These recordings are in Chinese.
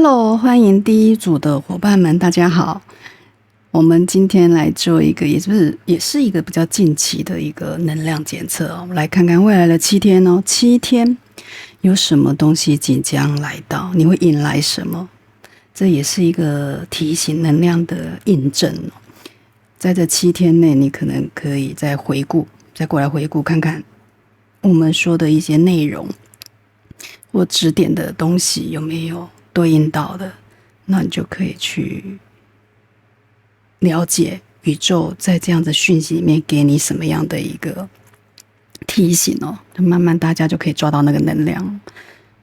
Hello，欢迎第一组的伙伴们，大家好。我们今天来做一个，也是一个比较近期的一个能量检测哦。我们来看看未来的7天哦，7天有什么东西即将来到，你会引来什么？这也是一个提醒能量的印证哦。在这7天内，你可能可以再过来回顾看看我们说的一些内容或指点的东西有没有对应到的，那你就可以去了解宇宙在这样的讯息里面给你什么样的一个提醒哦，慢慢大家就可以抓到那个能量。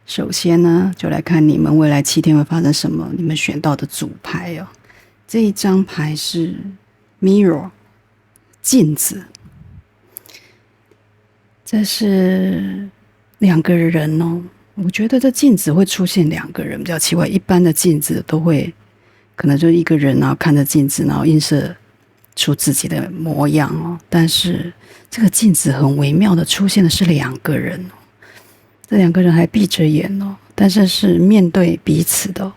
首先呢，就来看你们未来7天会发生什么。你们选到的主牌哦，这一张牌是 Mirror 镜子，这是2个人哦。我觉得这镜子会出现2个人比较奇怪，一般的镜子都会可能就一个人然后看着镜子，然后映射出自己的模样哦。但是这个镜子很微妙的出现的是2个人哦，这2个人还闭着眼哦，但是是面对彼此的哦。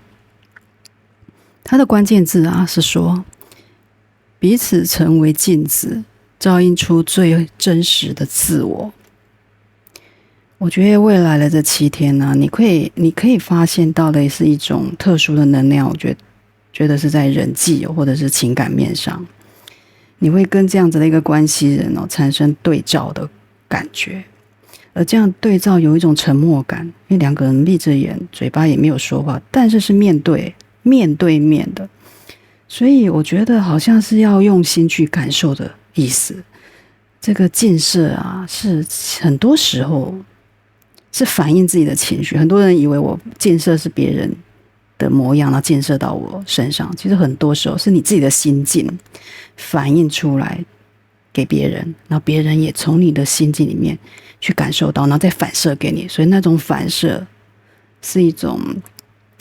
它的关键字啊是说，彼此成为镜子，照映出最真实的自我。我觉得未来的这7天呢，你可以发现到的是一种特殊的能量。我觉得是在人际或者是情感面上，你会跟这样子的一个关系人哦产生对照的感觉，而这样对照有一种沉默感，因为2个人闭着眼，嘴巴也没有说话，但是是面对面的，所以我觉得好像是要用心去感受的意思。这个镜射啊，是很多时候是反映自己的情绪。很多人以为我镜射是别人的模样，然后镜射到我身上，其实很多时候是你自己的心境反映出来给别人，然后别人也从你的心境里面去感受到，然后再反射给你。所以那种反射是一种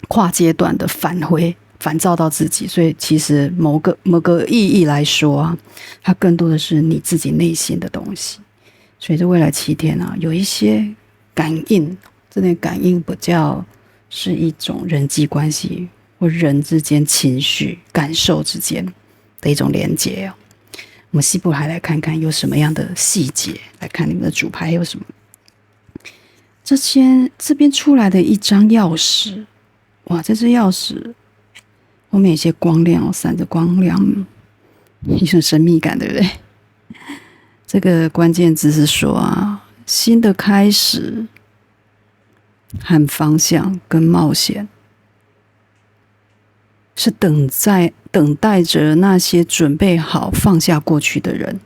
跨阶段的反照到自己。所以其实某个意义来说啊，它更多的是你自己内心的东西。所以这未来7天啊，有一些感应，这类感应比较是一种人际关系或人之间情绪感受之间的一种连结哦。我们西部还来看看有什么样的细节，来看你们的主牌有什么。这边出来的一张钥匙，哇，这只钥匙后面有些光亮哦，闪着光亮，一种神秘感，对不对？这个关键字是说啊，新的开始和方向跟冒险，是等待着那些准备好放下过去的人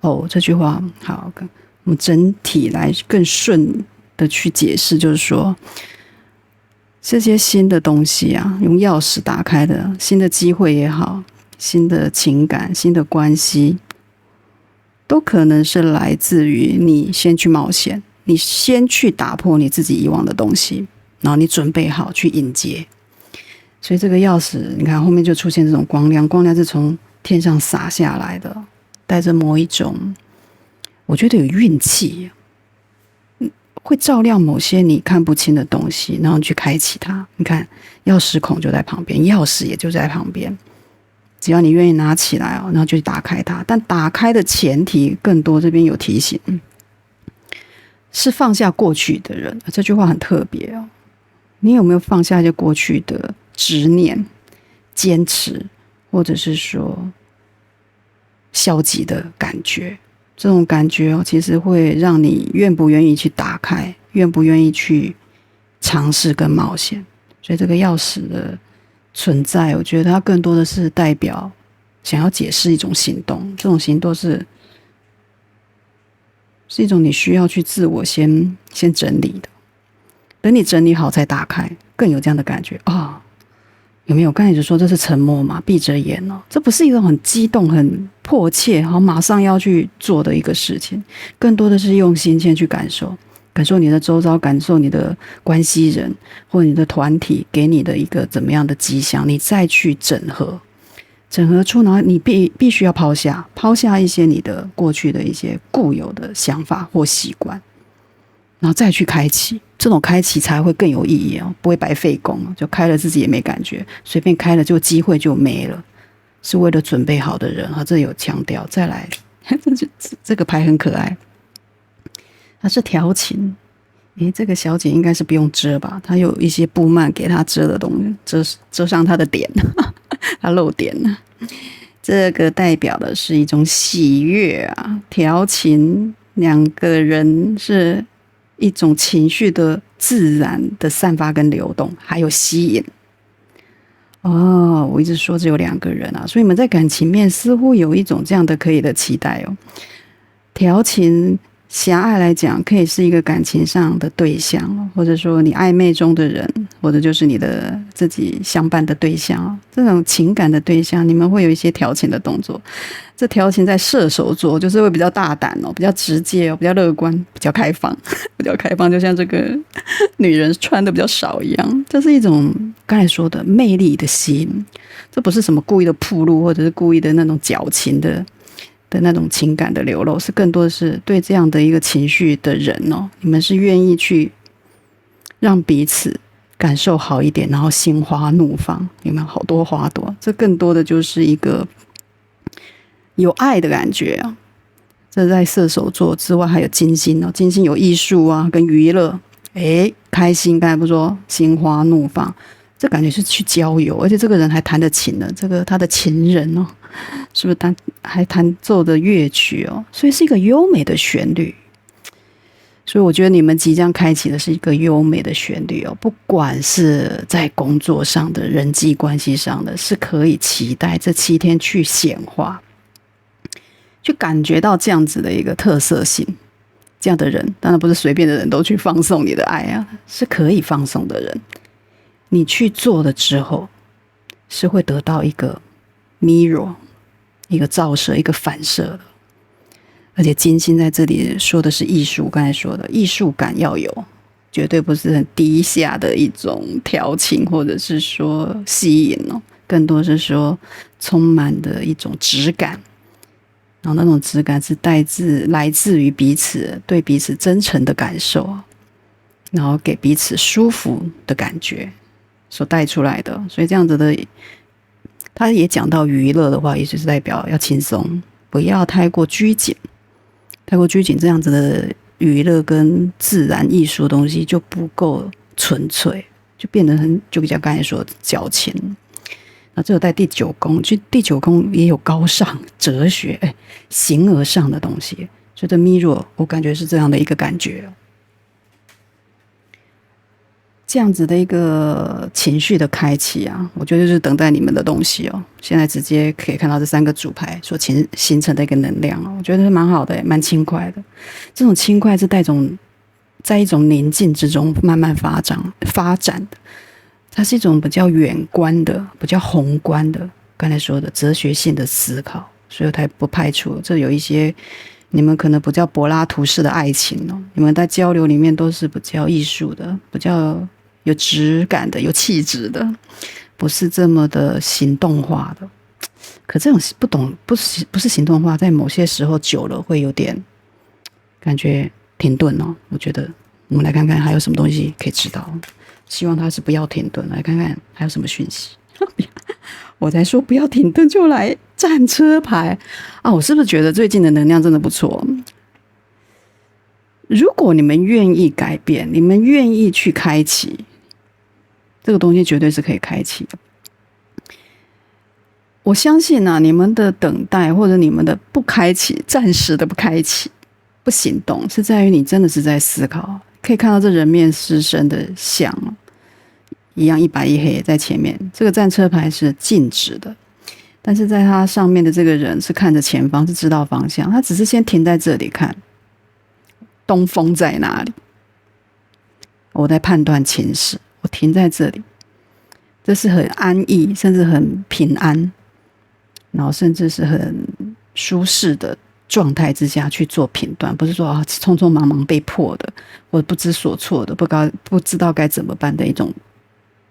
哦。这句话好，我们整体来更顺的去解释，就是说这些新的东西啊，用钥匙打开的新的机会也好，新的情感、新的关系，都可能是来自于你先去冒险，你先去打破你自己以往的东西，然后你准备好去迎接。所以这个钥匙，你看后面就出现这种光亮，光亮是从天上洒下来的，带着某一种，我觉得有运气，会照亮某些你看不清的东西，然后你去开启它。你看钥匙孔就在旁边，钥匙也就在旁边，只要你愿意拿起来哦，然后就去打开它。但打开的前提更多，这边有提醒，是放下过去的人。这句话很特别哦。你有没有放下一些过去的执念、坚持，或者是说消极的感觉？这种感觉哦，其实会让你愿不愿意去打开，愿不愿意去尝试跟冒险。所以这个钥匙的存在，我觉得它更多的是代表想要解释一种行动。这种行动是一种你需要去自我先整理的，等你整理好再打开，更有这样的感觉啊、哦。有没有？刚才就说这是沉默嘛，闭着眼哦，这不是一种很激动、很迫切，好马上要去做的一个事情，更多的是用心先去感受你的周遭，感受你的关系人或者你的团体给你的一个怎么样的迹象，你再去整合出，然后你必须要抛下一些你的过去的一些固有的想法或习惯。然后再去开启，这种开启才会更有意义哦，不会白费功，就开了自己也没感觉，随便开了就机会就没了，是为了准备好的人啊，这有强调。再来，这个牌很可爱，它是调情。这个小姐应该是不用遮吧？她有一些布幔给她遮的东西，遮上她的点，她露点了。这个代表的是一种喜悦啊，调情，两个人是一种情绪的自然的散发跟流动，还有吸引。我一直说只有两个人啊，所以你们在感情面似乎有一种这样的可以的期待哦。调情狭隘来讲，可以是一个感情上的对象，或者说你暧昧中的人，或者就是你的自己相伴的对象，这种情感的对象，你们会有一些调情的动作。这调情在射手座，就是会比较大胆哦，比较直接哦，比较乐观，比较开放，比较开放，就像这个女人穿的比较少一样。这是一种刚才说的魅力的吸引，这不是什么故意的暴露，或者是故意的那种矫情的那种情感的流露，是更多的是对这样的一个情绪的人哦，你们是愿意去让彼此感受好一点，然后心花怒放，有没有好多花朵？这更多的就是一个有爱的感觉啊。这在射手座之外还有金星哦，金星有艺术啊跟娱乐，开心，刚才不说心花怒放，这感觉是去郊游，而且这个人还弹得琴呢，这个他的情人哦，是不是还弹奏的乐曲哦？所以是一个优美的旋律。所以我觉得你们即将开启的是一个优美的旋律哦，不管是在工作上的、人际关系上的，是可以期待这7天去显化，去感觉到这样子的一个特色性。这样的人当然不是随便的人都去放送你的爱啊，是可以放送的人。你去做了之后，是会得到一个 mirror， 一个照射，一个反射的。而且金星在这里说的是艺术，刚才说的艺术感要有，绝对不是很低下的一种调情或者是说吸引哦，更多是说充满的一种质感，然后那种质感是来自于彼此对彼此真诚的感受，然后给彼此舒服的感觉所带出来的。所以这样子的，他也讲到娱乐的话，也就是代表要轻松，不要太过拘谨。太过拘谨，这样子的娱乐跟自然艺术的东西就不够纯粹，就变得就比较刚才说的矫情。那这个在第9宫，其实第9宫也有高尚哲学、形而上的东西。所以这 mirror 我感觉是这样的一个感觉。这样子的一个情绪的开启啊，我觉得就是等待你们的东西哦。现在直接可以看到这3个主牌所形成的一个能量哦，我觉得是蛮好的，蛮轻快的。这种轻快是在一种宁静之中慢慢发展的，它是一种比较远观的、比较宏观的，刚才说的哲学性的思考。所以我才不排除这有一些你们可能不叫柏拉图式的爱情哦，你们在交流里面都是比较艺术的，比较有质感的，有气质的，不是这么的行动化的。可这种不是行动化，在某些时候久了会有点感觉停顿哦。我觉得我们来看看还有什么东西可以知道，希望他是不要停顿，来看看还有什么讯息。我才说不要停顿就来战车牌啊！我是不是觉得最近的能量真的不错？如果你们愿意改变，你们愿意去开启这个东西，绝对是可以开启的。我相信啊，你们的等待或者你们的不开启，暂时的不开启、不行动，是在于你真的是在思考。可以看到这人面狮身的像一样，一白一黑在前面。这个战车牌是静止的，但是在它上面的这个人是看着前方，是知道方向。他只是先停在这里看东风在哪里，我在判断情势，我停在这里，这是很安逸，甚至很平安，然后甚至是很舒适的状态之下去做评断，不是说匆匆忙忙被迫的，或者不知所措的，不知道该怎么办的一种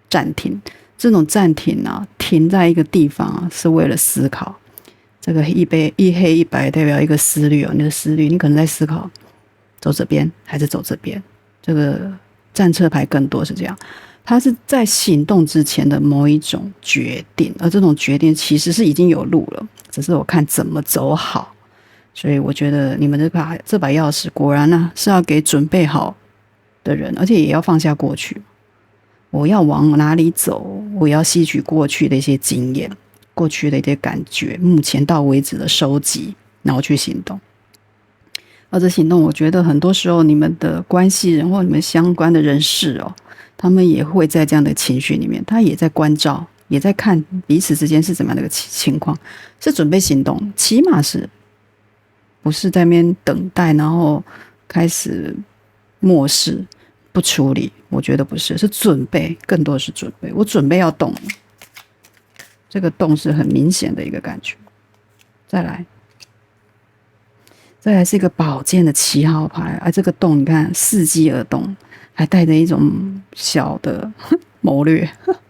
暂停。这种暂停啊，停在一个地方啊，是为了思考。这个一黑一白代表一个思虑哦，你的思虑，你可能在思考走这边还是走这边，这个战车牌更多是这样，它是在行动之前的某一种决定，而这种决定其实是已经有路了，只是我看怎么走好。所以我觉得你们这把钥匙果然呢是要给准备好的人，而且也要放下过去。我要往哪里走？我要吸取过去的一些经验，过去的一些感觉，目前到为止的收集，然后去行动。而这行动，我觉得很多时候你们的关系人或你们相关的人士哦，他们也会在这样的情绪里面，他也在关照，也在看彼此之间是怎么样的一个情况，是准备行动，起码是不是在那边等待，然后开始漠视不处理？我觉得不是，是准备，更多的是准备。我准备要动，这个动是很明显的一个感觉。再来是一个宝剑的7号牌，这个动你看伺机而动，还带着一种小的谋略。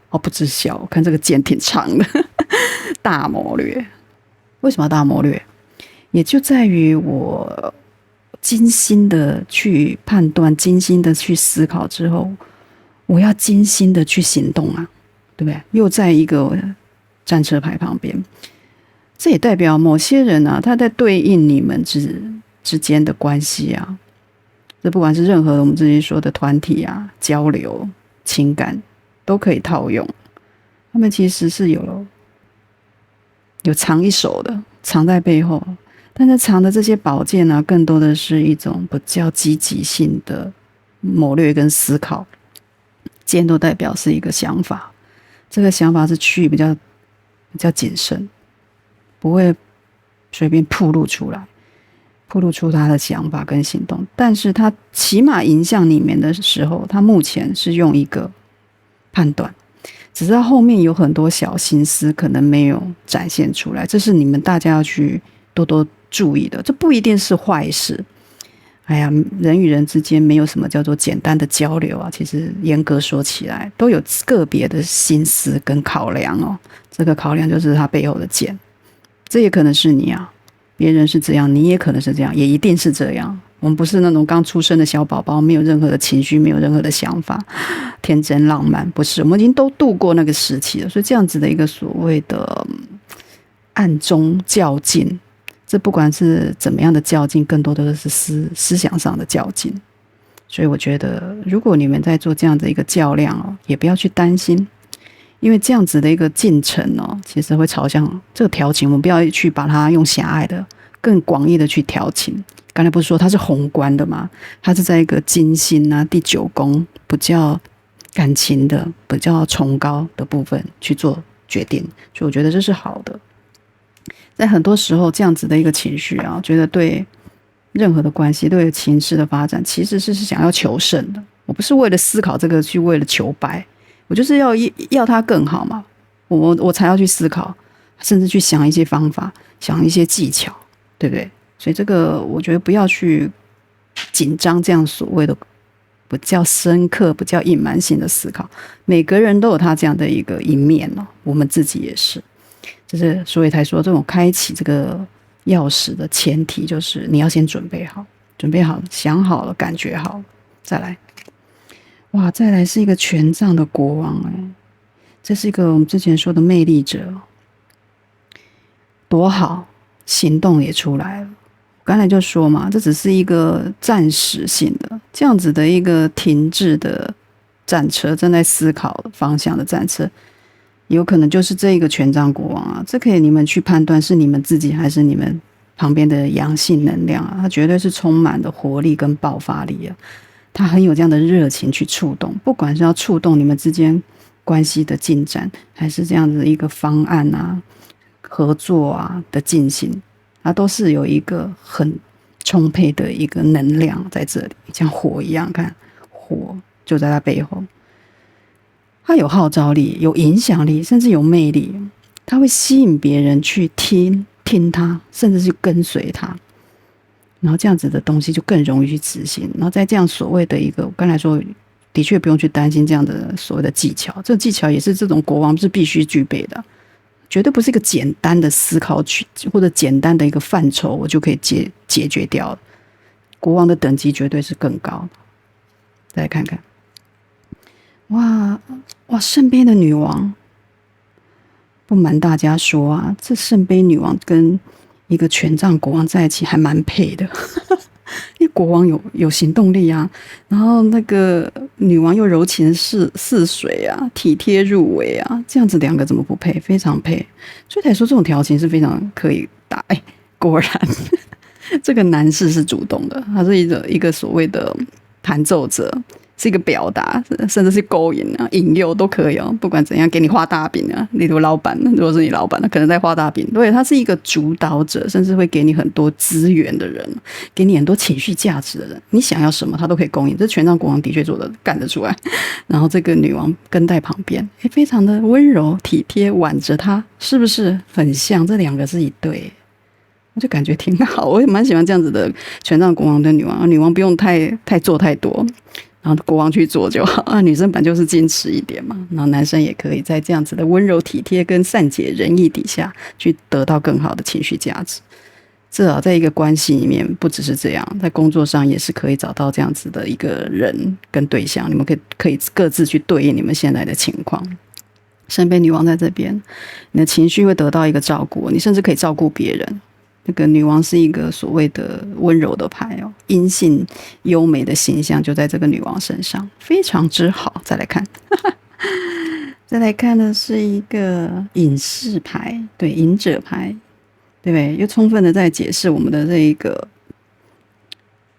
哦，不止小，我看这个剑挺长的，大谋略。为什么要大谋略？也就在于我精心的去判断，精心的去思考之后，我要精心的去行动啊，对不对？又在一个战车牌旁边，这也代表某些人啊，他在对应你们之间的关系啊，这不管是任何我们之前说的团体啊、交流、情感，都可以套用。他们其实是有藏一手的，藏在背后。但是藏的这些宝剑呢，更多的是一种比较积极性的谋略跟思考。剑都代表是一个想法，这个想法是趋于比较谨慎，不会随便暴露出他的想法跟行动。但是他起码影响你们的时候，他目前是用一个判断，只是他后面有很多小心思可能没有展现出来，这是你们大家要去多多注意的。这不一定是坏事。哎呀，人与人之间没有什么叫做简单的交流啊，其实严格说起来都有个别的心思跟考量哦。这个考量就是他背后的剑，这也可能是你啊，别人是这样，你也可能是这样，也一定是这样。我们不是那种刚出生的小宝宝，没有任何的情绪，没有任何的想法，天真浪漫，不是，我们已经都度过那个时期了。所以这样子的一个所谓的暗中较劲，这不管是怎么样的较劲，更多的是思想上的较劲。所以我觉得，如果你们在做这样的一个较量哦，也不要去担心，因为这样子的一个进程哦，其实会朝向这个调情，我们不要去把它用狭隘的、更广义的去调情。刚才不是说它是宏观的吗？它是在一个金星啊、第9宫比较感情的、比较崇高的部分去做决定，所以我觉得这是好的。在很多时候，这样子的一个情绪啊，觉得对任何的关系、对情势的发展，其实是想要求胜的。我不是为了思考这个去为了求败，我就是要它更好嘛，我才要去思考，甚至去想一些方法，想一些技巧，对不对？所以这个我觉得不要去紧张这样所谓的比较深刻、比较隐瞒性的思考。每个人都有他这样的一面哦，我们自己也是。就是所以才说，这种开启这个钥匙的前提就是你要先准备好，想好了，感觉好，再来。哇，再来是一个权杖的国王这是一个我们之前说的魅力者，多好，行动也出来了。刚才就说嘛，这只是一个暂时性的这样子的一个停滞的战车，正在思考方向的战车。有可能就是这一个权杖国王啊，这可以你们去判断是你们自己还是你们旁边的阳性能量啊，它绝对是充满的活力跟爆发力啊，它很有这样的热情去触动，不管是要触动你们之间关系的进展，还是这样子一个方案啊、合作啊的进行，它都是有一个很充沛的一个能量在这里，像火一样，看火就在它背后。他有号召力，有影响力，甚至有魅力。他会吸引别人去听他，甚至是跟随他。然后这样子的东西就更容易去执行。然后在这样所谓的一个，我刚才说，的确不用去担心这样的所谓的技巧。这个技巧也是这种国王是必须具备的，绝对不是一个简单的思考或者简单的一个范畴，我就可以解决掉了。国王的等级绝对是更高的。再来看看，哇哇，圣杯的女王，不瞒大家说啊，这圣杯女王跟一个权杖国王在一起还蛮配的。因为国王有行动力啊，然后那个女王又柔情似水啊，体贴入微啊，这样子两个怎么不配？非常配。所以才说这种调情是非常可以打。果然这个男士是主动的，他是一个所谓的弹奏者，是一个表达，甚至是勾引啊、引诱都可以哦。不管怎样，给你画大饼啊。例如老板，如果是你老板，他可能在画大饼。对，他是一个主导者，甚至会给你很多资源的人，给你很多情绪价值的人。你想要什么，他都可以供应。这权杖国王的确做的干得出来。然后这个女王跟在旁边，非常的温柔体贴，挽着他，是不是很像？这两个是一对。我就感觉挺好，我也蛮喜欢这样子的权杖国王跟女王。女王不用太做太多，然后国王去做就好啊。女生本就是矜持一点嘛，然后男生也可以在这样子的温柔体贴跟善解人意底下去得到更好的情绪价值。至少在一个关系里面，不只是这样，在工作上也是可以找到这样子的一个人跟对象，你们可以各自去对应你们现在的情况。圣杯女王在这边，你的情绪会得到一个照顾，你甚至可以照顾别人。那个女王是一个所谓的温柔的牌哦，阴性优美的形象就在这个女王身上，非常之好。再来看，再来看的是一个隐士牌，对，隐者牌，对不对？又充分的在解释我们的这一个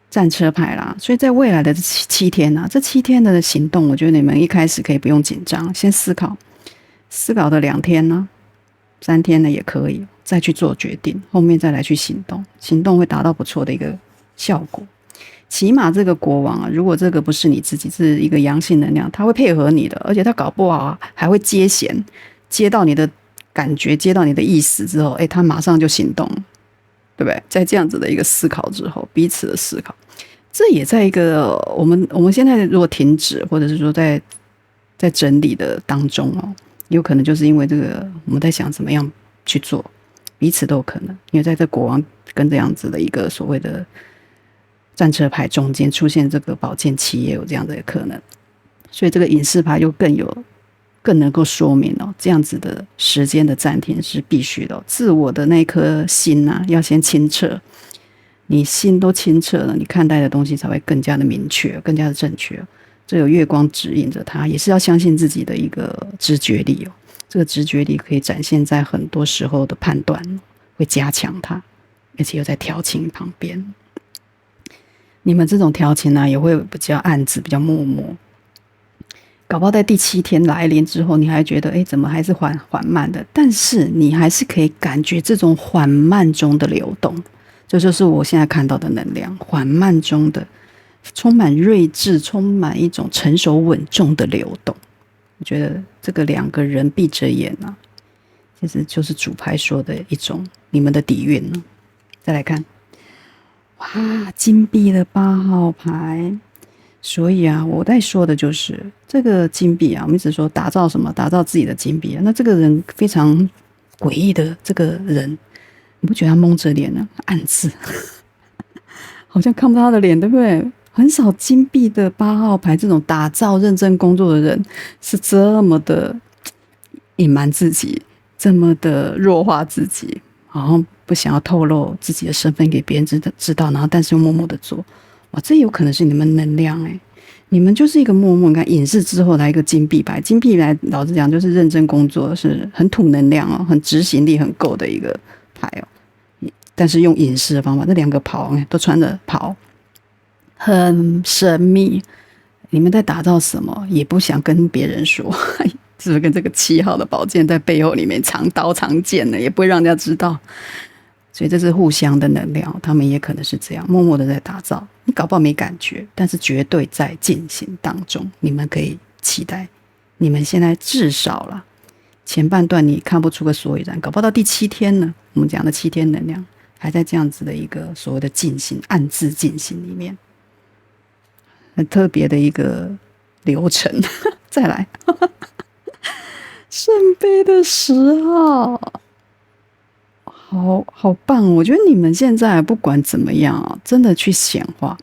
战车牌啦。所以在未来的7天啊，这7天的行动，我觉得你们一开始可以不用紧张，先思考的2天呢、3天呢也可以。再去做决定，后面再来去行动，行动会达到不错的一个效果。起码这个国王啊，如果这个不是你自己，是一个阳性能量，他会配合你的，而且他搞不好还会接弦，接到你的感觉，接到你的意思之后，他马上就行动，对不对？在这样子的一个思考之后，彼此的思考，这也在一个我们现在如果停止，或者是说在整理的当中哦，有可能就是因为这个我们在想怎么样去做。彼此都有可能，因为在这国王跟这样子的一个所谓的战车牌中间出现这个宝剑7，也有这样的可能，所以这个隐士牌又更能够说明哦，这样子的时间的暂停是必须的。自我的那颗心啊，要先清澈，你心都清澈了，你看待的东西才会更加的明确，更加的正确。这有月光指引着他，也是要相信自己的一个直觉力哦。这个直觉力可以展现在很多时候的判断，会加强它，而且又在调情旁边。你们这种调情呢，也会比较暗自比较默默。搞不好在第7天来临之后，你还觉得怎么还是缓慢的，但是你还是可以感觉这种缓慢中的流动，这就是我现在看到的能量，缓慢中的充满睿智，充满一种成熟稳重的流动。我觉得这个2个人闭着眼啊，其实就是主牌说的一种你们的底蕴呢。再来看，哇，金币的8号牌。所以啊，我在说的就是这个金币啊，我们一直说打造什么，打造自己的金币啊。那这个人非常诡异的这个人，你不觉得他蒙着脸呢？暗自好像看不到他的脸，对不对？很少金币的8号牌这种打造认真工作的人是这么的隐瞒自己，这么的弱化自己，然后不想要透露自己的身份给别人知道，然后但是又默默的做。哇，这有可能是你们能量你们就是一个默默，你看隐士之后来一个金币牌，金币牌老实讲就是认真工作，是很土能量哦，很执行力很够的一个牌哦。但是用隐士的方法，这2个袍都穿着袍。很神秘，你们在打造什么也不想跟别人说，是不是跟这个7号的宝剑在背后里面藏刀藏剑呢？也不会让人家知道，所以这是互相的能量，他们也可能是这样默默的在打造，你搞不好没感觉，但是绝对在进行当中。你们可以期待，你们现在至少啦，前半段你看不出个所以然，搞不好到第7天呢，我们讲的7天能量还在这样子的一个所谓的进行暗自进行里面。很特别的一个流程。再来圣杯的10号，好棒！我觉得你们现在不管怎么样真的去显化，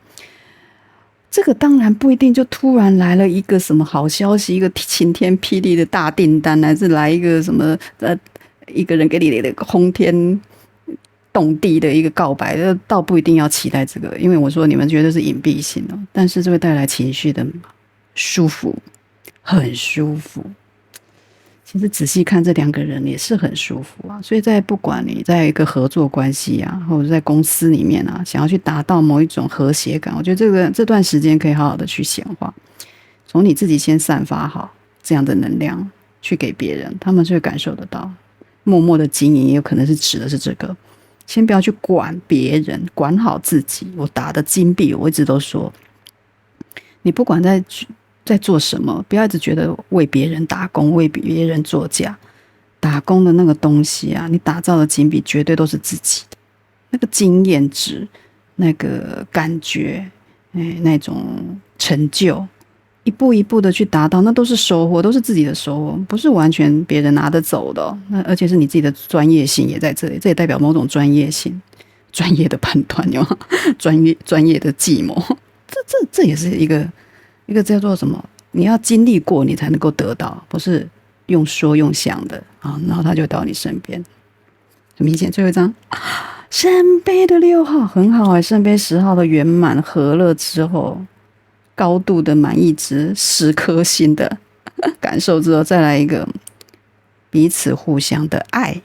这个当然不一定就突然来了一个什么好消息，一个晴天霹雳的大订单，还是来一个什么一个人给你的一个轰天动地的一个告白，倒不一定要期待这个，因为我说你们觉得是隐蔽性哦，但是这会带来情绪的舒服，很舒服。其实仔细看这两个人也是很舒服啊，所以在不管你在一个合作关系啊，或者在公司里面啊，想要去达到某一种和谐感，我觉得这段时间可以好好的去显化，从你自己先散发好这样的能量去给别人，他们就会感受得到。默默的经营也有可能是指的是这个，先不要去管别人，管好自己。我打的金币，我一直都说，你不管在做什么，不要一直觉得为别人打工，为别人作嫁。打工的那个东西啊，你打造的金币绝对都是自己的，那个经验值，那个感觉，那种成就，一步一步的去达到，那都是收获，都是自己的收获，不是完全别人拿得走的哦。那而且是你自己的专业性也在这里，这也代表某种专业性、专业的判断，有吗？专业的计谋，这也是一个叫做什么？你要经历过，你才能够得到，不是用说用想的啊，然后他就到你身边。很明显，最后一张圣杯的6号很好哎，圣杯10号的圆满和乐之后，高度的满意值10颗星的感受之后，再来一个彼此互相的爱。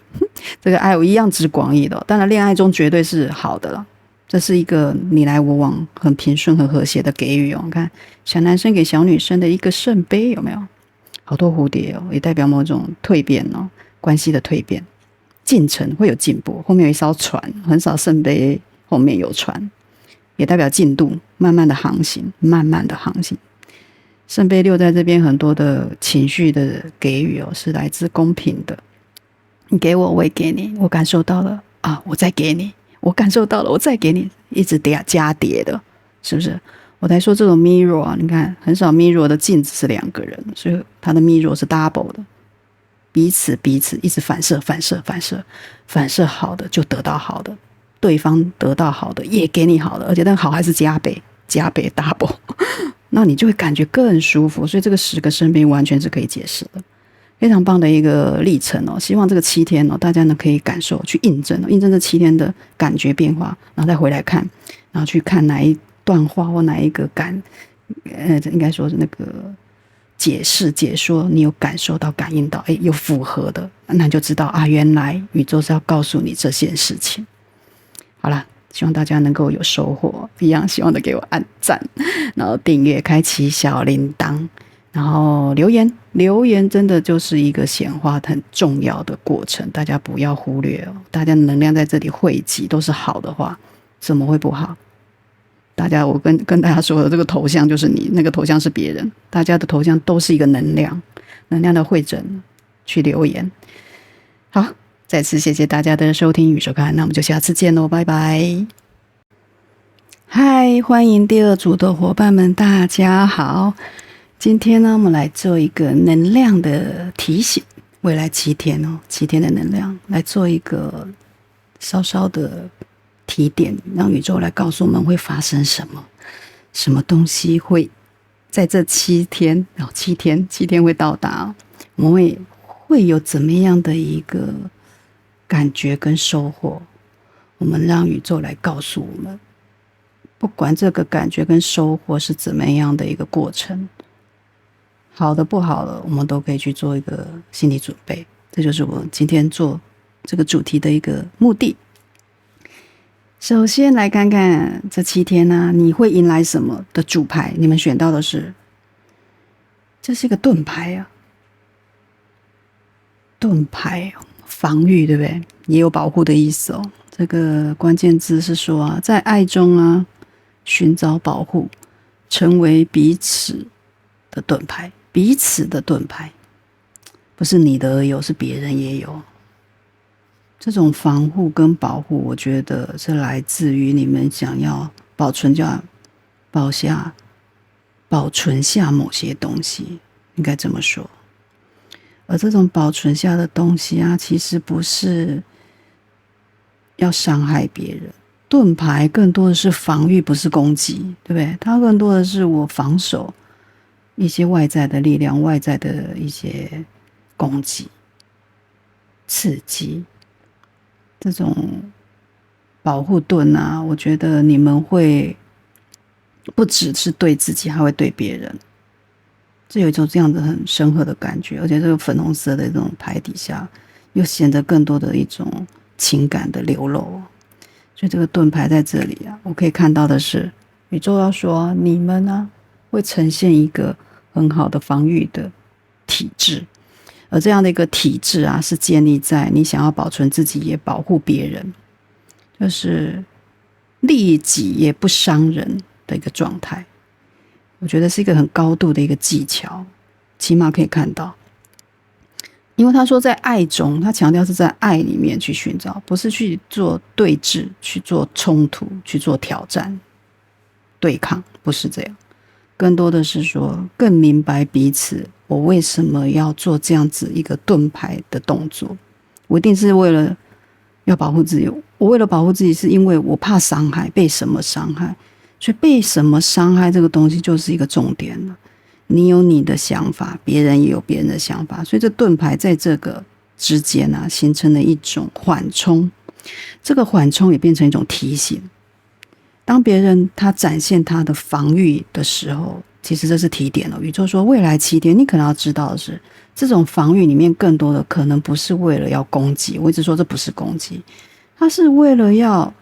这个爱我一样之广义的当然恋爱中绝对是好的了。这是一个你来我往很平顺很和谐的给予哦。你看小男生给小女生的一个圣杯有没有？好多蝴蝶哦，也代表某种蜕变哦，关系的蜕变，进程会有进步。后面有一艘船，很少圣杯后面有船，也代表进度，慢慢的航行，慢慢的航行。圣杯6在这边很多的情绪的给予哦，是来自公平的。你给我，我也给你，我感受到了啊，我再给你。我感受到了，我再给你，一直加叠的，是不是？我才说这种 mirror 啊，你看很少 mirror 的镜子是2个人，所以它的 mirror 是 double 的，彼此一直反射好的就得到好的，对方得到好的也给你好的，而且那个好还是加倍 double， 那你就会感觉更舒服。所以这个10个生命完全是可以解释的。非常棒的一个历程哦，希望这个7天哦，大家呢可以感受去印证这7天的感觉变化，然后再回来看，然后去看哪一段话或哪一个应该说是那个解释解说，你有感受到感应到，有符合的，那你就知道啊，原来宇宙是要告诉你这件事情。好啦，希望大家能够有收获，一样希望的给我按赞，然后订阅，开启小铃铛。然后留言真的就是一个显化很重要的过程，大家不要忽略哦。大家能量在这里汇集都是好的话，怎么会不好？我跟大家说的这个头像就是你，那个头像是别人，大家的头像都是一个能量的汇整。去留言，好，再次谢谢大家的收听与收看，那我们就下次见喽，拜拜。嗨，欢迎第2组的伙伴们，大家好。今天呢，我们来做一个能量的提醒，未来7天哦，7天的能量来做一个稍稍的提点，让宇宙来告诉我们会发生什么东西会在这7天7天会到达，我们会有怎么样的一个感觉跟收获，我们让宇宙来告诉我们，不管这个感觉跟收获是怎么样的一个过程，好的不好的，我们都可以去做一个心理准备。这就是我今天做这个主题的一个目的。首先来看看这7天啊，你会迎来什么的主牌？你们选到的是，这是一个盾牌啊，盾牌防御，对不对？也有保护的意思哦。这个关键字是说啊，在爱中啊，寻找保护，成为彼此的盾牌。彼此的盾牌，不是你的而有，是别人也有。这种防护跟保护，我觉得是来自于你们想要保存下某些东西，应该这么说。而这种保存下的东西啊，其实不是要伤害别人，盾牌更多的是防御，不是攻击，对不对？它更多的是我防守一些外在的力量，外在的一些攻击、刺激，这种保护盾啊，我觉得你们会不只是对自己，还会对别人。这有一种这样的很深刻的感觉，而且这个粉红色的这种牌底下，又显得更多的一种情感的流露。所以这个盾牌在这里啊，我可以看到的是，宇宙要说你们呢会呈现一个很好的防御的体制，而这样的一个体制啊，是建立在你想要保存自己也保护别人，就是利己也不伤人的一个状态。我觉得是一个很高度的一个技巧，起码可以看到。因为他说在爱中，他强调是在爱里面去寻找，不是去做对峙，去做冲突，去做挑战、对抗，不是这样。更多的是说，更明白彼此，我为什么要做这样子一个盾牌的动作？我一定是为了要保护自己。我为了保护自己，是因为我怕伤害，被什么伤害？所以被什么伤害这个东西就是一个重点了。你有你的想法，别人也有别人的想法，所以这盾牌在这个之间啊，形成了一种缓冲。这个缓冲也变成一种提醒。当别人他展现他的防御的时候，其实这是提点了。宇宙说未来7天，你可能要知道的是，这种防御里面更多的可能不是为了要攻击。我一直说这不是攻击，它是为了要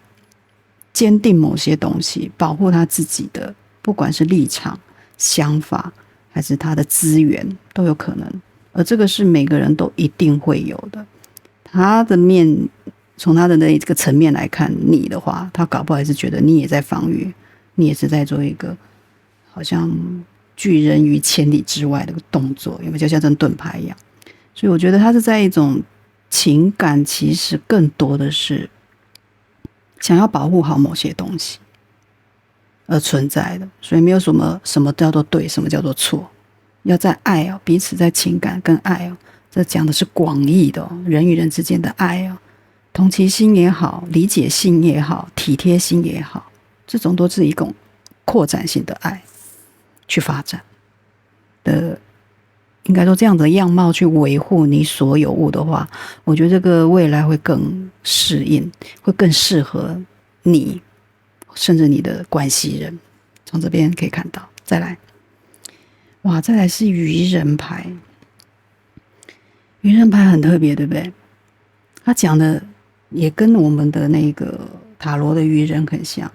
坚定某些东西，保护他自己的，不管是立场、想法，还是他的资源都有可能，而这个是每个人都一定会有的。他的面，从他的那个层面来看你的话，他搞不好还是觉得你也在防御，你也是在做一个好像拒人于千里之外的动作，有没有就像这盾牌一样？所以我觉得他是在一种情感，其实更多的是想要保护好某些东西而存在的，所以没有什么叫做对，什么叫做错，要在爱哦，彼此在情感跟爱哦，这讲的是广义的哦，人与人之间的爱哦，同情心也好，理解性也好，体贴心也好，这种都是一种扩展性的爱去发展的，应该说这样的样貌去维护你所有物的话，我觉得这个未来会更适应，会更适合你。甚至你的关系人，从这边可以看到。再来，哇，再来是愚人牌。愚人牌很特别，对不对？他讲的也跟我们的那个塔罗的愚人很像。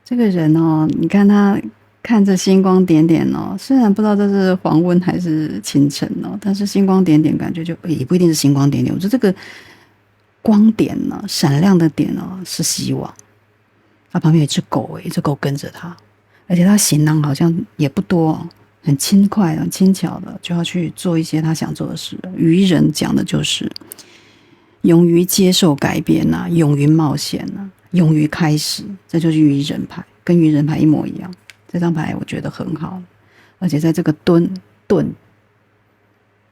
这个人哦，你看他看着星光点点哦，虽然不知道这是黄昏还是清晨哦，但是星光点点感觉就也不一定是星光点点。我觉得这个光点呢，闪亮的点哦，是希望。他旁边有一只狗，一只狗跟着他，而且他行囊好像也不多，很轻快、很轻巧的就要去做一些他想做的事。愚人讲的就是勇于接受改变啊，勇于冒险啊，勇于开始，这就是愚人牌，跟愚人牌一模一样。这张牌我觉得很好，而且在这个盾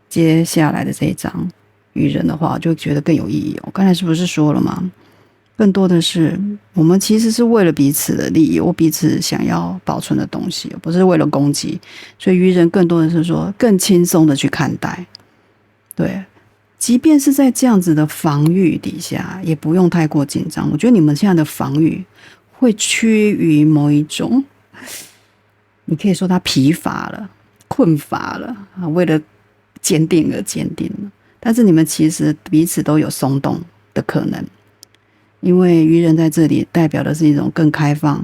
接下来的这一张愚人的话，就觉得更有意义。我刚才是不是说了吗？更多的是我们其实是为了彼此的利益，我彼此想要保存的东西，不是为了攻击。所以愚人更多的是说更轻松的去看待，对，即便是在这样子的防御底下，也不用太过紧张。我觉得你们现在的防御会趋于某一种，你可以说他疲乏了、困乏了，为了坚定而坚定了。但是你们其实彼此都有松动的可能。因为愚人在这里代表的是一种更开放、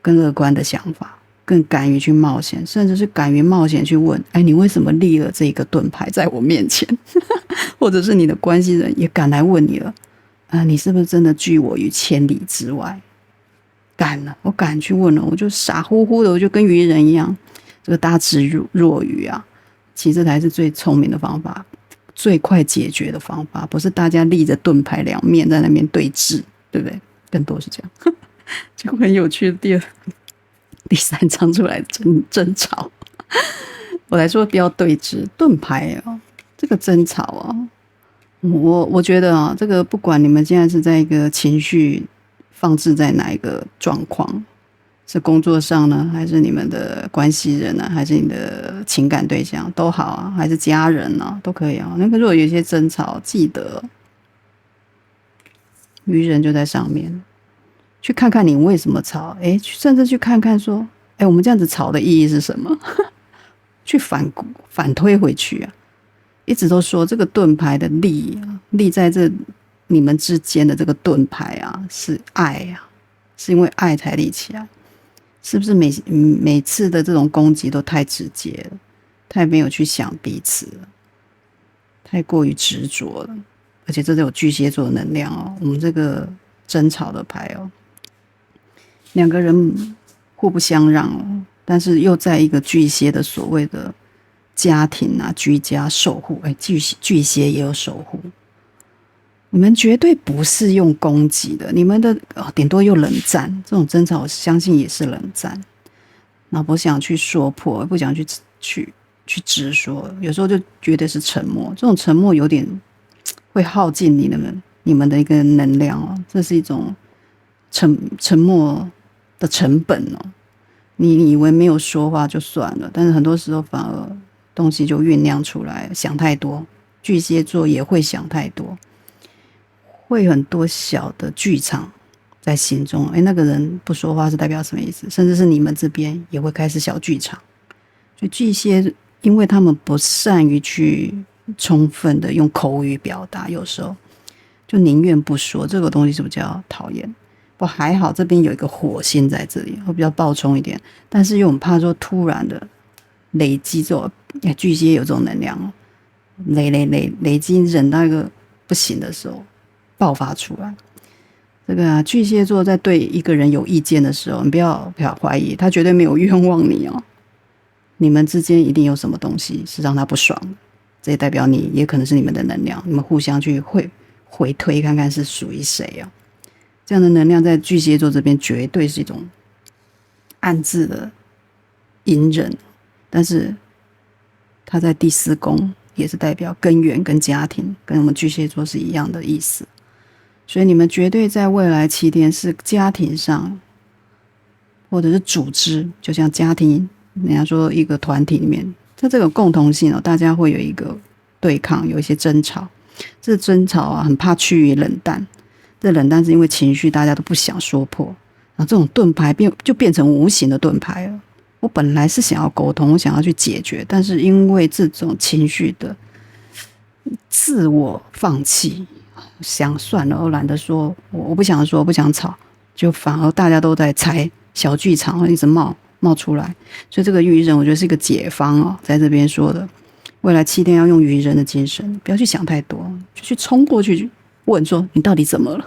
更乐观的想法，更敢于去冒险，甚至是敢于冒险去问：哎，你为什么立了这个盾牌在我面前？或者是你的关系人也敢来问你了，你是不是真的拒我于千里之外？敢了，我敢去问了，我就傻乎乎的，我就跟愚人一样，这个大智若愚啊，其实这才是最聪明的方法。最快解决的方法，不是大家立着盾牌两面在那边对峙，对不对？更多是这样，就很有趣的第3章出来争吵。我来说不要对峙，盾牌哦，这个争吵啊，我觉得啊，这个不管你们现在是在一个情绪放置在哪一个状况？是工作上呢，还是你们的关系人呢，还是你的情感对象都好啊，还是家人啊，都可以啊。那个如果有一些争吵，记得愚人就在上面，去看看你为什么吵，甚至去看看说，我们这样子吵的意义是什么？去反推回去啊。一直都说这个盾牌的立在这你们之间的这个盾牌啊，是爱啊，是因为爱才立起来。是不是每次的这种攻击都太直接了，太没有去想彼此了，太过于执着了？而且这都有巨蟹座的能量哦。我们这个争吵的牌哦，两个人互不相让哦，但是又在一个巨蟹的所谓的家庭啊、居家守护，巨蟹也有守护。你们绝对不是用攻击的，你们的顶多又冷战，这种争吵我相信也是冷战。然后不想去说破，不想去直说，有时候就觉得是沉默。这种沉默有点会耗尽你们的一个能量哦，这是一种沉默的成本哦。你以为没有说话就算了，但是很多时候反而东西就酝酿出来，想太多。巨蟹座也会想太多。会很多小的剧场在心中，那个人不说话是代表什么意思？甚至是你们这边也会开始小剧场。所以巨蟹，因为他们不善于去充分的用口语表达，有时候就宁愿不说。这个东西是比较讨厌。不还好，这边有一个火星在这里，会比较暴冲一点，但是又很怕说突然的累积这种，巨蟹有这种能量哦，累积忍到一个不行的时候。爆发出来，这个巨蟹座在对一个人有意见的时候，你不要怀疑，他绝对没有冤枉你哦。你们之间一定有什么东西是让他不爽的，这也代表你也可能是你们的能量，你们互相去回推看看是属于谁哦。这样的能量在巨蟹座这边绝对是一种暗自的隐忍，但是他在第四宫也是代表根源跟家庭，跟我们巨蟹座是一样的意思。所以你们绝对在未来7天是家庭上，或者是组织，就像家庭，人家说一个团体里面，在这个共同性哦，大家会有一个对抗，有一些争吵。这争吵啊，很怕趋于冷淡。这冷淡是因为情绪大家都不想说破，然后这种盾牌就变成无形的盾牌了。我本来是想要沟通，我想要去解决，但是因为这种情绪的自我放弃。想算了，我懒得说，我不想说，我不想吵，就反而大家都在猜小剧场，一直冒出来。所以这个愚人，我觉得是一个解方哦，在这边说的，未来7天要用愚人的精神，不要去想太多，就去冲过去问说你到底怎么了？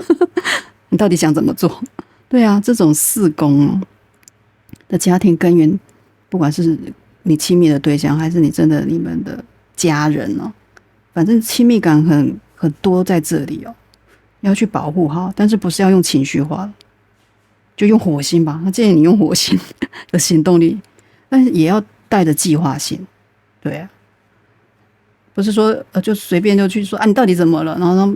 你到底想怎么做？对啊，这种4宫的家庭根源，不管是你亲密的对象，还是你们的家人哦，反正亲密感很多在这里哦，要去保护好，但是不是要用情绪化，就用火星吧。他建议你用火星的行动力，但是也要带着计划性，对啊，不是说就随便就去说你到底怎么了，然后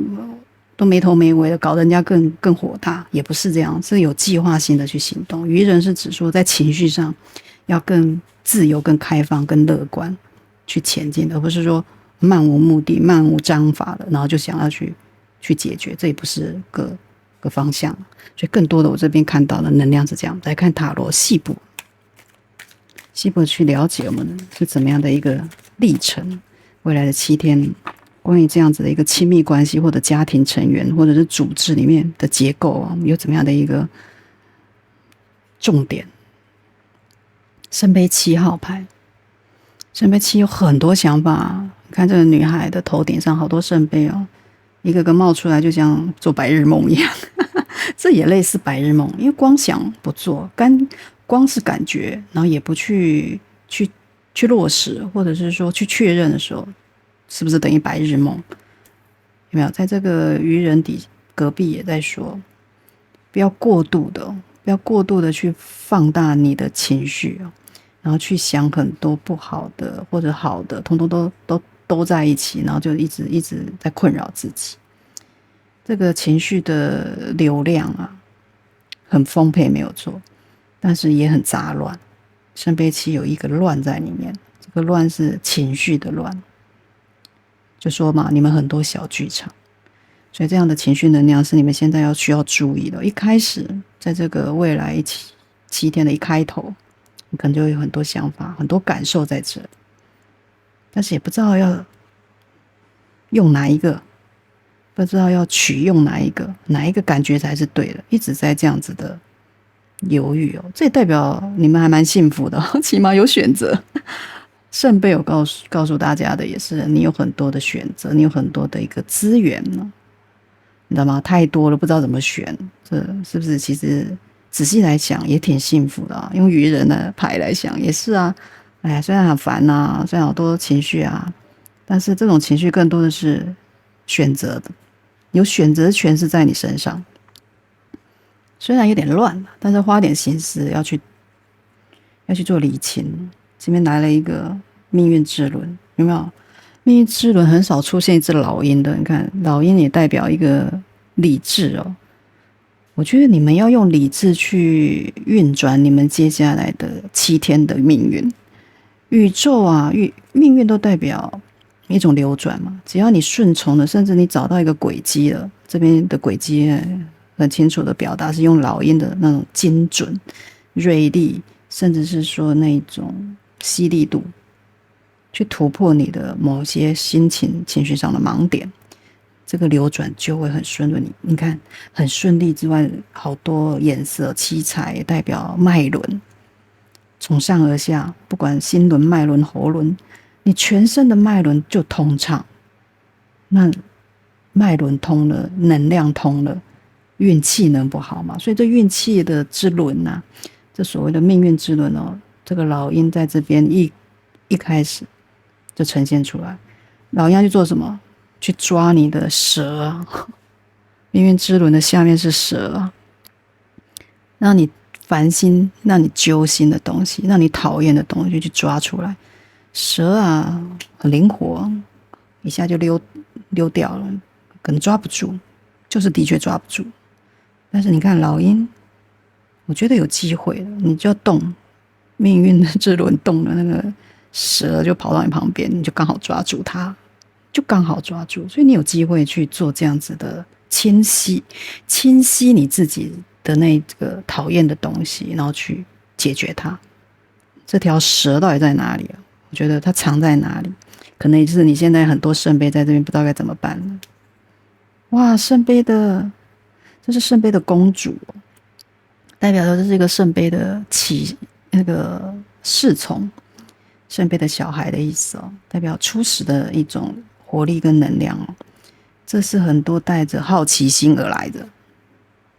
都没头没尾的，搞得人家更火大，也不是这样，是有计划性的去行动。愚人是指说在情绪上要更自由、更开放、更乐观去前进，而不是说漫无目的、漫无章法的，然后就想要去解决，这也不是个方向。所以更多的我这边看到的能量是这样。来看塔罗细部去了解我们是怎么样的一个历程，未来的7天，关于这样子的一个亲密关系，或者家庭成员，或者是组织里面的结构啊，有怎么样的一个重点。圣杯7号牌，圣杯7有很多想法。看这个女孩的头顶上好多圣杯哦，一个个冒出来，就像做白日梦一样。这也类似白日梦，因为光想不做，光是感觉，然后也不去落实，或者是说去确认的时候，是不是等于白日梦？有没有？在这个愚人隔壁也在说，不要过度的去放大你的情绪，然后去想很多不好的或者好的，统统都在一起，然后就一直在困扰自己。这个情绪的流量啊，很丰沛没有错，但是也很杂乱。圣杯七有一个乱在里面，这个乱是情绪的乱，就说嘛，你们很多小剧场，所以这样的情绪能量是你们现在需要注意的。一开始在这个未来7天的一开头，你可能就有很多想法、很多感受在这，但是也不知道要用哪一个，不知道要取用哪一个感觉才是对的，一直在这样子的犹豫哦。这也代表你们还蛮幸福的，起码有选择。圣杯有告诉大家的也是，你有很多的选择，你有很多的一个资源呢，你知道吗？太多了，不知道怎么选，这是不是？其实仔细来想也挺幸福的啊。用愚人的牌来想也是啊。哎呀，虽然很烦啊，虽然好多情绪啊，但是这种情绪更多的是选择的，有选择权是在你身上。虽然有点乱，但是花点心思要去做理清。这边来了一个命运之轮，有没有？命运之轮很少出现一只老鹰的，你看老鹰也代表一个理智哦。我觉得你们要用理智去运转你们接下来的7天的命运。宇宙啊，命运都代表一种流转嘛。只要你顺从了，甚至你找到一个轨迹了，这边的轨迹很清楚的表达是用老鹰的那种精准、锐利，甚至是说那种犀利度，去突破你的某些情绪上的盲点，这个流转就会很顺利。你看，很顺利之外，好多颜色七彩也代表脉轮，从上而下，不管心轮、脉轮、喉轮，你全身的脉轮就通畅。那脉轮通了，能量通了，运气能不好吗？所以这运气的之轮啊，这所谓的命运之轮哦，这个老鹰在这边一开始就呈现出来。老鹰要去做什么？去抓你的蛇啊！命运之轮的下面是蛇啊，让你烦心、让你揪心的东西，让你讨厌的东西就去抓出来。蛇啊，很灵活，一下就溜掉了，可能抓不住，就是的确抓不住。但是你看老鹰，我觉得有机会了，你就要动，命运的之轮动了，那个蛇就跑到你旁边，你就刚好抓住它，就刚好抓住，所以你有机会去做这样子的清晰你自己的那个讨厌的东西，然后去解决它。这条蛇到底在哪里啊？我觉得它藏在哪里？可能也是你现在很多圣杯在这边不知道该怎么办了。哇，这是圣杯的公主，代表的这是一个圣杯的那个侍从，圣杯的小孩的意思哦，代表初始的一种活力跟能量哦。这是很多带着好奇心而来的。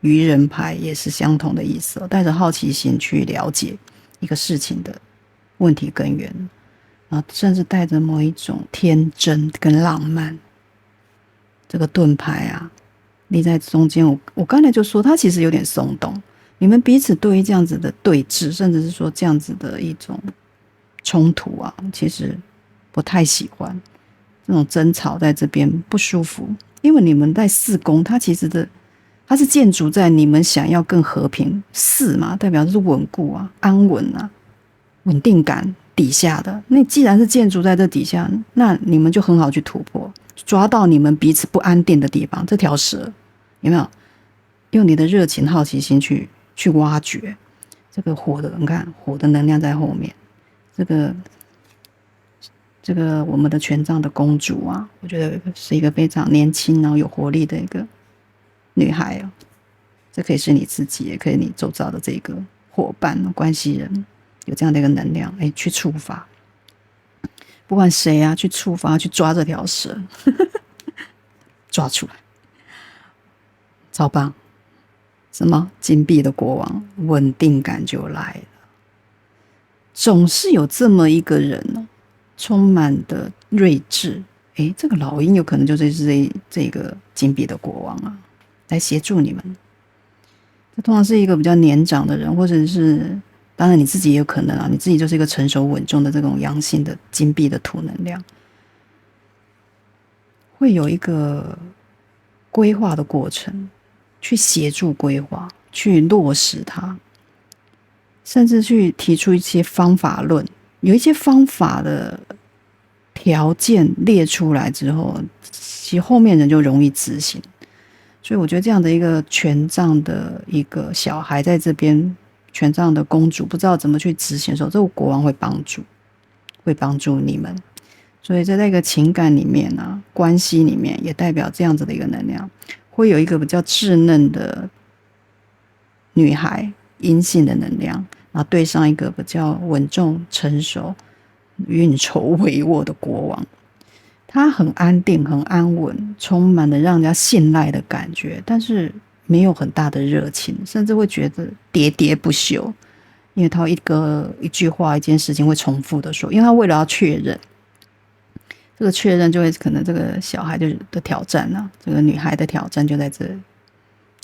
愚人牌也是相同的意思哦，带着好奇心去了解一个事情的问题根源，然后甚至带着某一种天真跟浪漫。这个盾牌啊，立在中间，我刚才就说它其实有点松动。你们彼此对于这样子的对峙，甚至是说这样子的一种冲突啊，其实不太喜欢。这种争吵在这边不舒服，因为你们在4宫，它是建筑在你们想要更和平4嘛，代表是稳固啊、安稳啊、稳定感底下的。那既然是建筑在这底下，那你们就很好去突破，抓到你们彼此不安定的地方。这条蛇有没有用你的热情、好奇心去挖掘这个火的？你看火的能量在后面，这个我们的权杖的公主啊，我觉得是一个非常年轻然后有活力的一个女孩哦。这可以是你自己，也可以你周遭的这个伙伴、关系人，有这样的一个能量，去触发，不管谁啊，去触发，去抓这条蛇，抓出来，超棒！什么金币的国王，稳定感就来了。总是有这么一个人哦，充满的睿智。这个老鹰有可能就是这个金币的国王啊，来协助你们。这通常是一个比较年长的人，或者是当然你自己也有可能啊，你自己就是一个成熟稳重的这种阳性的金币的土能量，会有一个规划的过程，去协助规划。去落实它，甚至去提出一些方法论，有一些方法的条件列出来之后，其实后面人就容易执行。所以我觉得这样的一个权杖的一个小孩在这边，权杖的公主不知道怎么去执行的时候，这个国王会帮助你们。所以在一个情感里面啊，关系里面也代表这样子的一个能量，会有一个比较稚嫩的女孩，阴性的能量，然后对上一个比较稳重、成熟、运筹帷幄的国王。他很安定，很安稳，充满了让人家信赖的感觉，但是没有很大的热情，甚至会觉得喋喋不休，因为他一句话一件事情会重复的说，因为他为了要确认，这个确认就会可能这个小孩的挑战啊，这个女孩的挑战就在这里。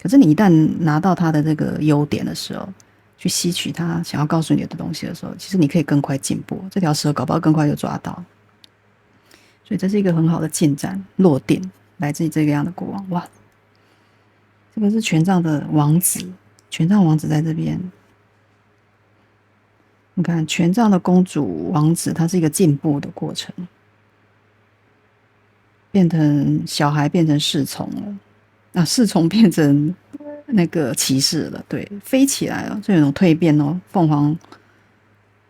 可是你一旦拿到他的这个优点的时候，去吸取他想要告诉你的东西的时候，其实你可以更快进步，这条蛇搞不好更快就抓到。所以这是一个很好的进展落定，来自于这个样的国王。哇，这个是权杖的王子，权杖王子在这边。你看权杖的公主王子，它是一个进步的过程，变成小孩变成侍从了，侍从变成那个骑士了，对，飞起来了，就有种蜕变哦。凤凰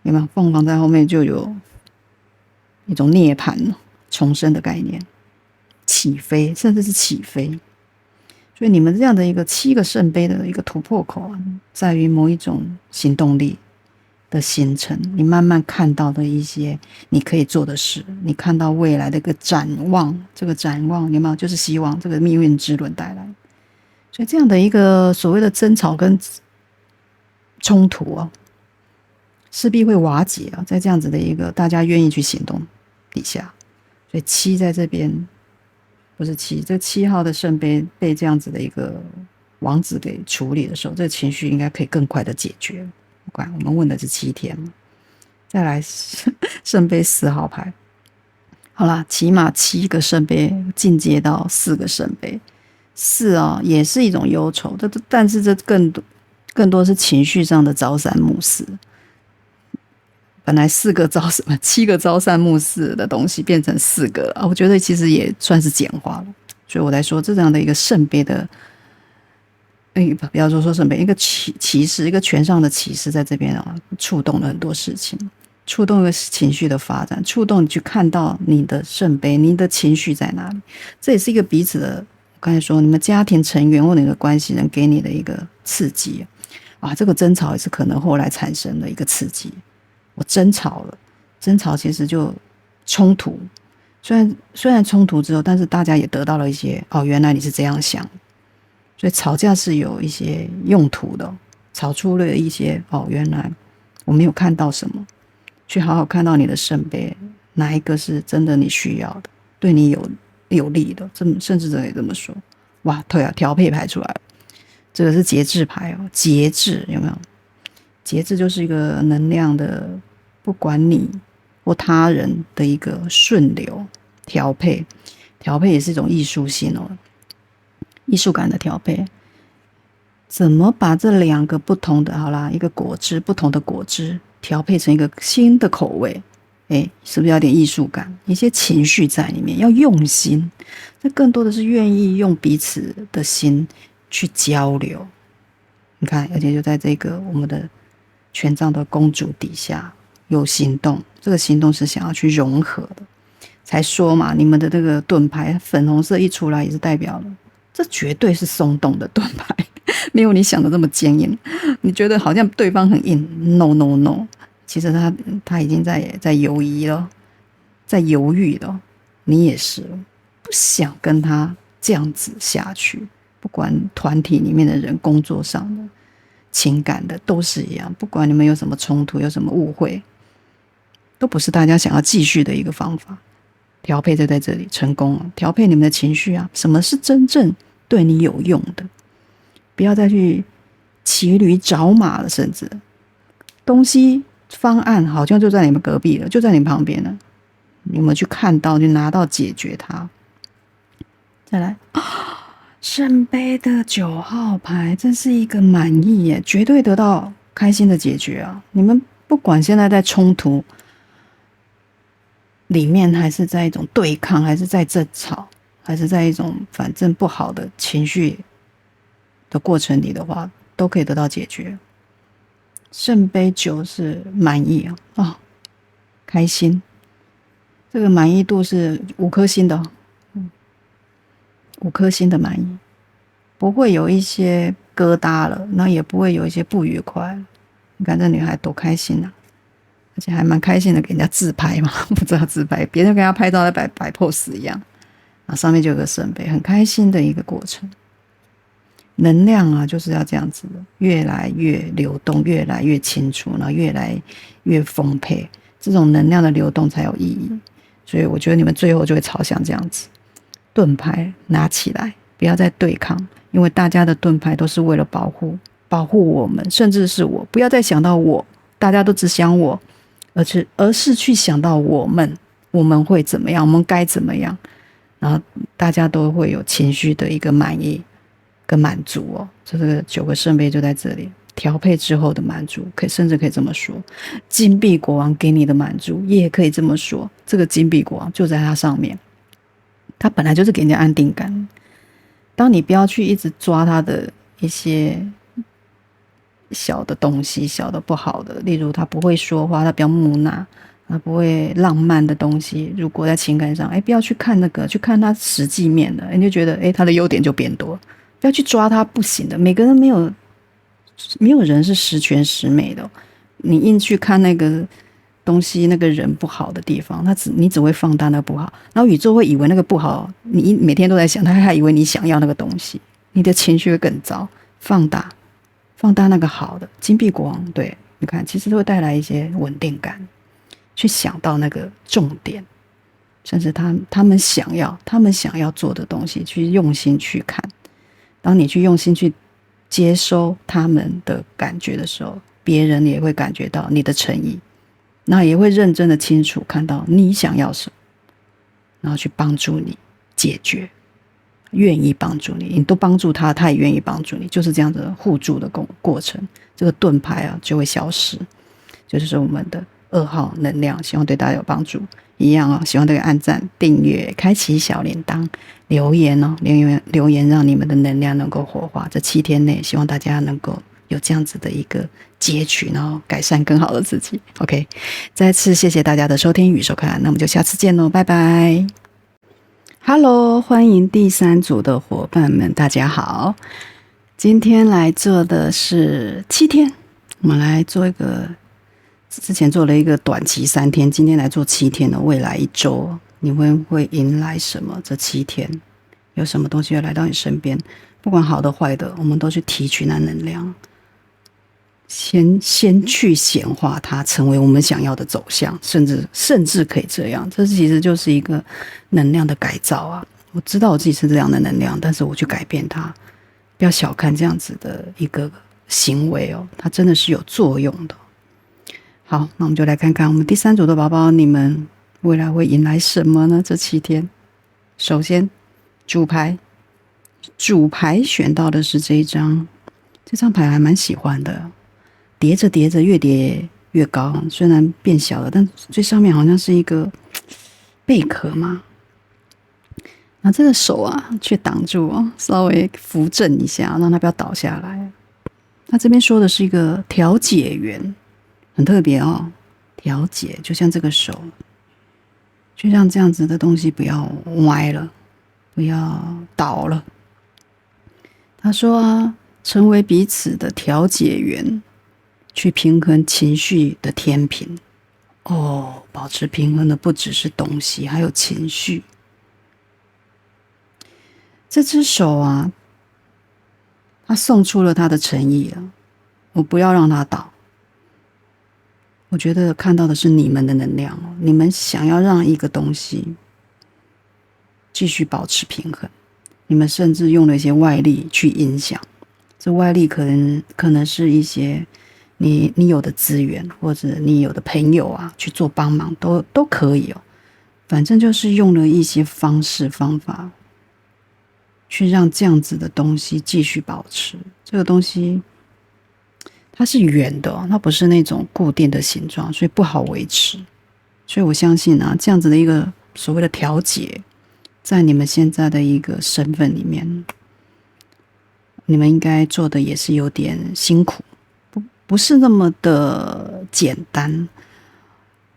有没有？凤凰在后面就有一种涅槃重生的概念，起飞，甚至是起飞。所以你们这样的一个7个圣杯的一个突破口在于某一种行动力的形成，你慢慢看到的一些你可以做的事，你看到未来的一个展望，这个展望有没有就是希望这个命运之轮带来。所以这样的一个所谓的争吵跟冲突势必会瓦解在这样子的一个大家愿意去行动底下。所以7在这边不是7，这7号的圣杯被这样子的一个王子给处理的时候，这个情绪应该可以更快的解决。不管我们问的是7天嘛，再来圣杯4号牌，好啦，起码7个圣杯进阶到4个圣杯，4也是一种忧愁，但是这更多是情绪上的朝三暮四。本来7个朝三暮四的东西变成4个我觉得其实也算是简化了。所以我来说这样的一个圣杯的，不要说圣杯，一个骑士，一个权杖的骑士在这边触动了很多事情，触动一个情绪的发展，触动你去看到你的圣杯，你的情绪在哪里。这也是一个彼此的，我刚才说你们家庭成员或你的关系人给你的一个刺激这个争吵也是可能后来产生的一个刺激。我争吵了，争吵其实就冲突，虽然冲突之后，但是大家也得到了一些原来你是这样想，所以吵架是有一些用途的，吵出了一些原来我没有看到什么，去好好看到你的圣杯，哪一个是真的你需要的，对你有利的，甚至可以这么说。哇，对调配牌出来了，这个是节制牌节制有没有？节制就是一个能量的，不管你或他人的一个顺流调配，调配也是一种艺术性艺术感的调配。怎么把这2个不同的一个果汁，不同的果汁调配成一个新的口味，是不是有点艺术感？一些情绪在里面，要用心，这更多的是愿意用彼此的心去交流。你看，而且就在这个我们的权杖的公主底下有行动，这个行动是想要去融合的。才说嘛，你们的这个盾牌粉红色一出来也是代表了，这绝对是松动的盾牌，没有你想的这么坚硬。你觉得好像对方很硬 ，no no no， 其实他已经在犹疑了，在犹豫了。你也是不想跟他这样子下去，不管团体里面的人、工作上的、情感的都是一样，不管你们有什么冲突、有什么误会，都不是大家想要继续的一个方法。调配就在这里成功了，调配你们的情绪什么是真正对你有用的，不要再去骑驴找马了，甚至东西方案好像就在你们隔壁了，就在你旁边了，你有没有去看到，去拿到解决它？再来圣杯的9号牌，这是一个满意耶，绝对得到开心的解决啊！你们不管现在在冲突里面，还是在一种对抗，还是在争吵，还是在一种反正不好的情绪的过程里的话，都可以得到解决。圣杯9是满意啊，开心，这个满意度是5颗星的，5颗星的满意，不会有一些疙瘩了，那也不会有一些不愉快。你看这女孩多开心啊，而且还蛮开心的，给人家自拍嘛，不知道自拍，别人跟她拍照在摆 pose 一样，然后上面就有个圣杯，很开心的一个过程。能量啊，就是要这样子的，越来越流动，越来越清楚，然后越来越丰沛，这种能量的流动才有意义。所以我觉得你们最后就会朝向这样子，盾牌拿起来，不要再对抗，因为大家的盾牌都是为了保护我们，甚至是我，不要再想到我，大家都只想我，而是去想到我们会怎么样，我们该怎么样，然后大家都会有情绪的一个满意跟满足哦。这个9个圣杯就在这里调配之后的满足，甚至可以这么说，金币国王给你的满足也可以这么说，这个金币国王就在它上面，它本来就是给人家安定感。当你不要去一直抓他的一些小的东西，小的不好的，例如他不会说话，他比较木讷，他不会浪漫的东西，如果在情感上，不要去看那个，去看他实际面的，你就觉得他的优点就变多，不要去抓他不行的。每个人没有人是十全十美的，你硬去看那个东西，那个人不好的地方，你只会放大那个不好，然后宇宙会以为那个不好，你每天都在想，他还以为你想要那个东西，你的情绪会更糟，放大那个好的。金币国王，对，你看其实都会带来一些稳定感，去想到那个重点，甚至他们想要做的东西，去用心去看。当你去用心去接收他们的感觉的时候，别人也会感觉到你的诚意，那也会认真的清楚看到你想要什么，然后去帮助你解决，愿意帮助你，你都帮助他，他也愿意帮助你，就是这样子互助的过程。这个盾牌啊就会消失，就是我们的2号能量，希望对大家有帮助。一样哦，喜欢这个按赞、订阅、开启小铃铛、留言哦，留言让你们的能量能够活化。这7天内，希望大家能够有这样子的一个截取，然后改善更好的自己。OK， 再次谢谢大家的收听与收看，那我们就下次见喽，拜拜。Hello， 欢迎第3组的伙伴们，大家好。今天来做的是7天，我们来做一个。之前做了一个短期3天，今天来做7天的未来1周，你们会迎来什么？这7天有什么东西会来到你身边？不管好的坏的，我们都去提取那能量，先去显化它，成为我们想要的走向，甚至可以这样。这其实就是一个能量的改造啊！我知道我自己是这样的能量，但是我去改变它，不要小看这样子的一个行为哦，它真的是有作用的。好，那我们就来看看我们第3组的宝宝，你们未来会迎来什么呢？这7天，首先主牌选到的是这一张，这张牌还蛮喜欢的，叠着叠着越叠越高，虽然变小了，但最上面好像是一个贝壳嘛，那这个手啊却挡住哦，稍微扶正一下，让它不要倒下来。那这边说的是一个调解员。很特别哦，调节就像这个手，就像这样子的东西不要歪了，不要倒了。他说啊，成为彼此的调解员，去平衡情绪的天平。哦，保持平衡的不只是东西，还有情绪。这只手啊，他送出了他的诚意了，我不要让他倒。我觉得看到的是你们的能量，你们想要让一个东西继续保持平衡，你们甚至用了一些外力去影响。这外力可能是一些你有的资源，或者你有的朋友啊去做帮忙，都可以哦。反正就是用了一些方法去让这样子的东西继续保持。这个东西它是圆的，它不是那种固定的形状，所以不好维持。所以我相信啊，这样子的一个所谓的调节，在你们现在的一个身份里面，你们应该做的也是有点辛苦，不是那么的简单。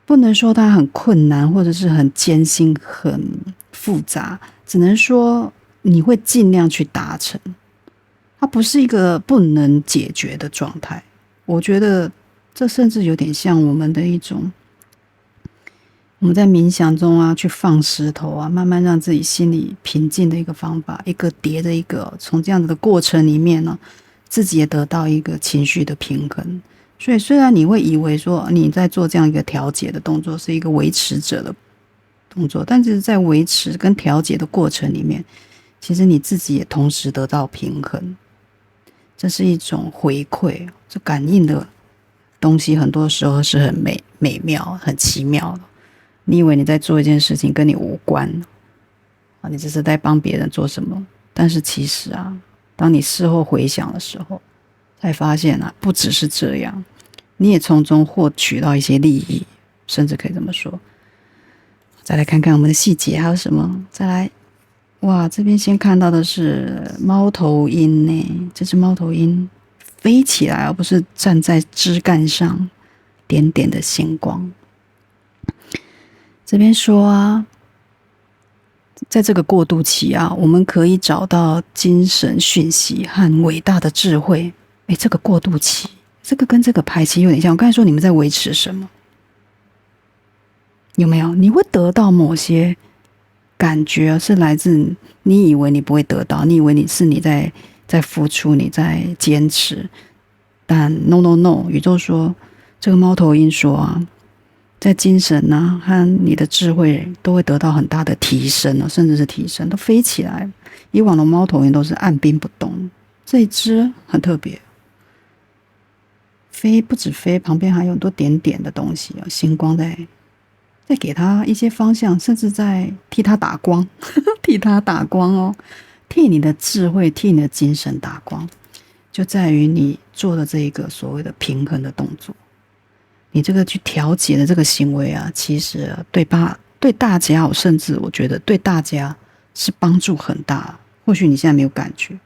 不能说它很困难，或者是很艰辛、很复杂，只能说你会尽量去达成。它不是一个不能解决的状态。我觉得这甚至有点像我们的一种，我们在冥想中啊，去放石头啊，慢慢让自己心里平静的一个方法，一个叠着一个，从这样子的过程里面呢，自己也得到一个情绪的平衡。所以虽然你会以为说你在做这样一个调节的动作是一个维持者的动作，但是在维持跟调节的过程里面，其实你自己也同时得到平衡。这是一种回馈，这感应的东西很多时候是很美妙、很奇妙的。你以为你在做一件事情跟你无关，你只是在帮别人做什么，但是其实啊，当你事后回想的时候，才发现啊，不只是这样，你也从中获取到一些利益，甚至可以这么说。再来看看我们的细节还有什么？再来，哇，这边先看到的是猫头鹰呢，这只猫头鹰飞起来，而不是站在枝干上，点点的星光。这边说啊，在这个过渡期啊，我们可以找到精神讯息和伟大的智慧。这个过渡期，这个跟这个排期有点像。我刚才说你们在维持什么？有没有？你会得到某些感觉是来自你以为你不会得到，你以为你在付出，你在坚持，但 no， 宇宙说，这个猫头鹰说啊，在精神啊和你的智慧都会得到很大的提升，甚至是提升，都飞起来。以往的猫头鹰都是按兵不动，这一只很特别，飞不止飞，旁边还有很多点点的东西，星光在给它一些方向，甚至在替它打光替它打光哦，替你的智慧，替你的精神打光，就在于你做的这一个所谓的平衡的动作。你这个去调节的这个行为啊，其实对大家，甚至我觉得对大家是帮助很大。或许你现在没有感觉，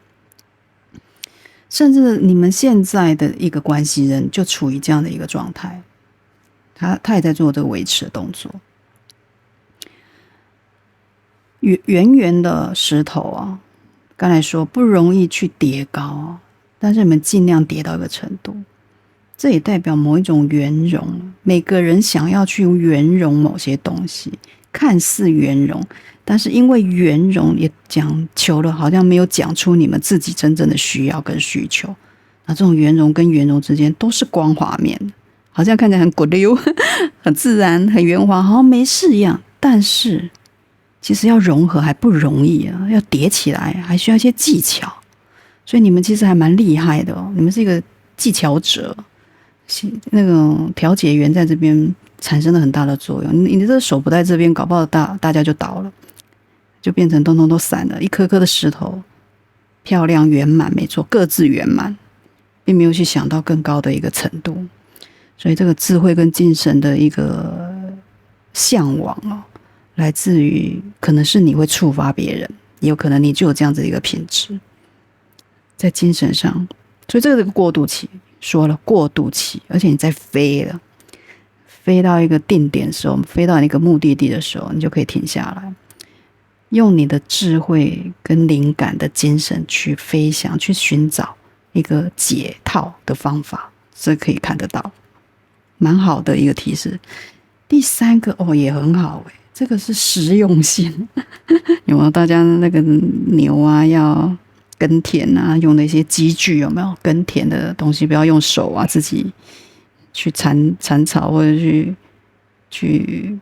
甚至你们现在的一个关系人就处于这样的一个状态，他也在做这个维持的动作。圆圆的石头啊，刚才说不容易去叠高啊，但是你们尽量叠到一个程度。这也代表某一种圆融，每个人想要去圆融某些东西，看似圆融，但是因为圆融也讲求了，好像没有讲出你们自己真正的需要跟需求。那这种圆融跟圆融之间都是光滑面，好像看起来很滚溜，很自然，很圆滑，好像没事一样。但是其实要融合还不容易啊，要叠起来还需要一些技巧。所以你们其实还蛮厉害的哦，你们是一个技巧者。那种调节员在这边产生了很大的作用。你的这手不在这边，搞不好大家就倒了，就变成通通都散了，一颗颗的石头，漂亮圆满，没错，各自圆满，并没有去想到更高的一个程度。所以这个智慧跟精神的一个向往哦，来自于可能是你会触发别人，也有可能你就有这样子的一个品质在精神上。所以这个过渡期。说了过渡期，而且你在飞了，飞到一个定点的时候，飞到一个目的地的时候，你就可以停下来，用你的智慧跟灵感的精神去飞翔，去寻找一个解套的方法，这可以看得到，蛮好的一个提示。第三个也很好这个是实用性，有没有？大家那个牛啊要耕田啊，用的一些机具有没有？耕田的东西不要用手啊，自己去铲草或者去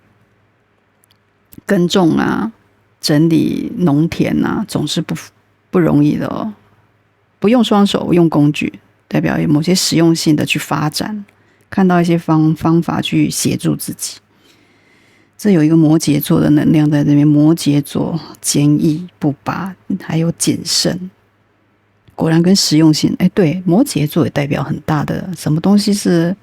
耕种啊，整理农田啊，总是不容易的哦。不用双手，用工具，代表有某些实用性的去发展，看到一些方法去协助自己。这有一个摩羯座的能量在这边，摩羯座坚毅不拔，还有谨慎，果然跟实用性，对，摩羯座也代表很大的什么东西是